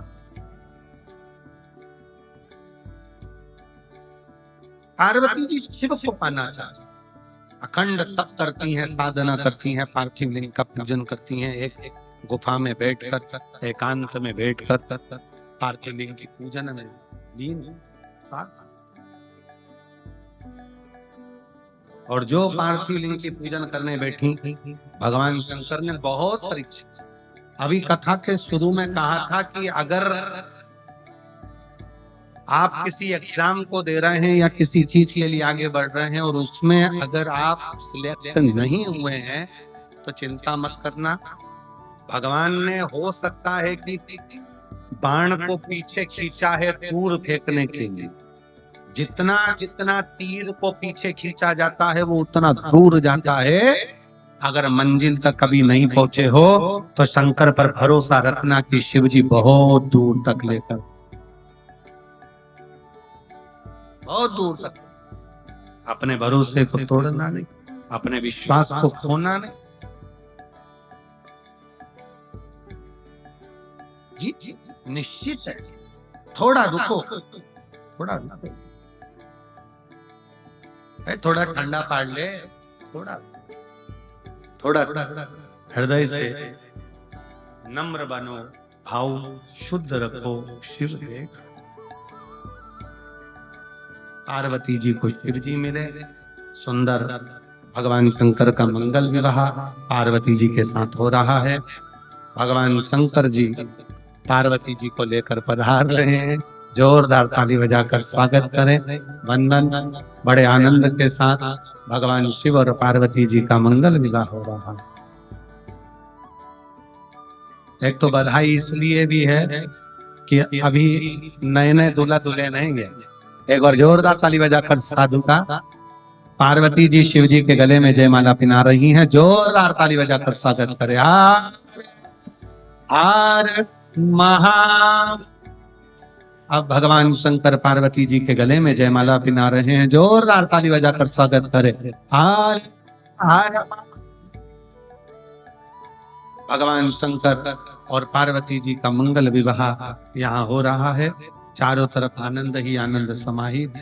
पार्वती जी शिव को पाना चाहती, अखंड तप करती हैं, साधना करती हैं, पार्थिव लिंग का पूजन करती हैं, एक गुफा में बैठकर, एकांत में बैठकर पार्थिव लिंग की पूजन में लीन। और जो पार्थिव लिंग की पूजन करने बैठी, भगवान शंकर ने बहुत परीक्षा, अभी कथा के शुरू में कहा था कि अगर आप किसी एग्जाम को दे रहे हैं या किसी चीज के लिए आगे बढ़ रहे हैं और उसमें अगर आप सिलेक्ट नहीं हुए हैं तो चिंता मत करना। भगवान ने हो सकता है कि बाण को पीछे खींचा है दूर फेंकने के लिए, जितना जितना तीर को पीछे खींचा जाता है वो उतना दूर जाता है। अगर मंजिल तक कभी नहीं पहुंचे हो तो शंकर पर भरोसा रखना कि शिव जी बहुत दूर तक लेकर, बहुत दूर तक। अपने भरोसे को तोड़ना नहीं, अपने विश्वास को खोना नहीं। जी जी निश्चित है, थोड़ा रुको, थोड़ा रुको, थोड़ा ठंडा पाड़ ले, थोड़ा थोड़ा हृदय से नम्र बनो, भाव शुद्ध रखो, शिव देख। पार्वती जी को शिव जी मिले, सुंदर भगवान शंकर का मंगल विवाह पार्वती जी के साथ हो रहा है। भगवान शंकर जी पार्वती जी को लेकर पधार रहे हैं। जोरदार ताली बजाकर स्वागत करें। वंदन बड़े आनंद के साथ भगवान शिव और पार्वती जी का मंगल विवाह हो रहा है। एक तो बधाई इसलिए भी है कि अभी नए नए दूल्हा दुल्हन रहेंगे। एक बार जोरदार ताली बजाकर साधु का पार्वती जी शिव जी के गले में जयमाला पिना रही हैं। जोरदार ताली बजाकर स्वागत करें। आर महा। अब भगवान शंकर पार्वती जी के गले में जयमाला पिना रहे हैं। जोरदार ताली बजाकर स्वागत करें। आर आर भगवान शंकर और पार्वती जी का मंगल विवाह यहाँ हो रहा है। चारों तरफ आनंद ही आनंद समाहित है।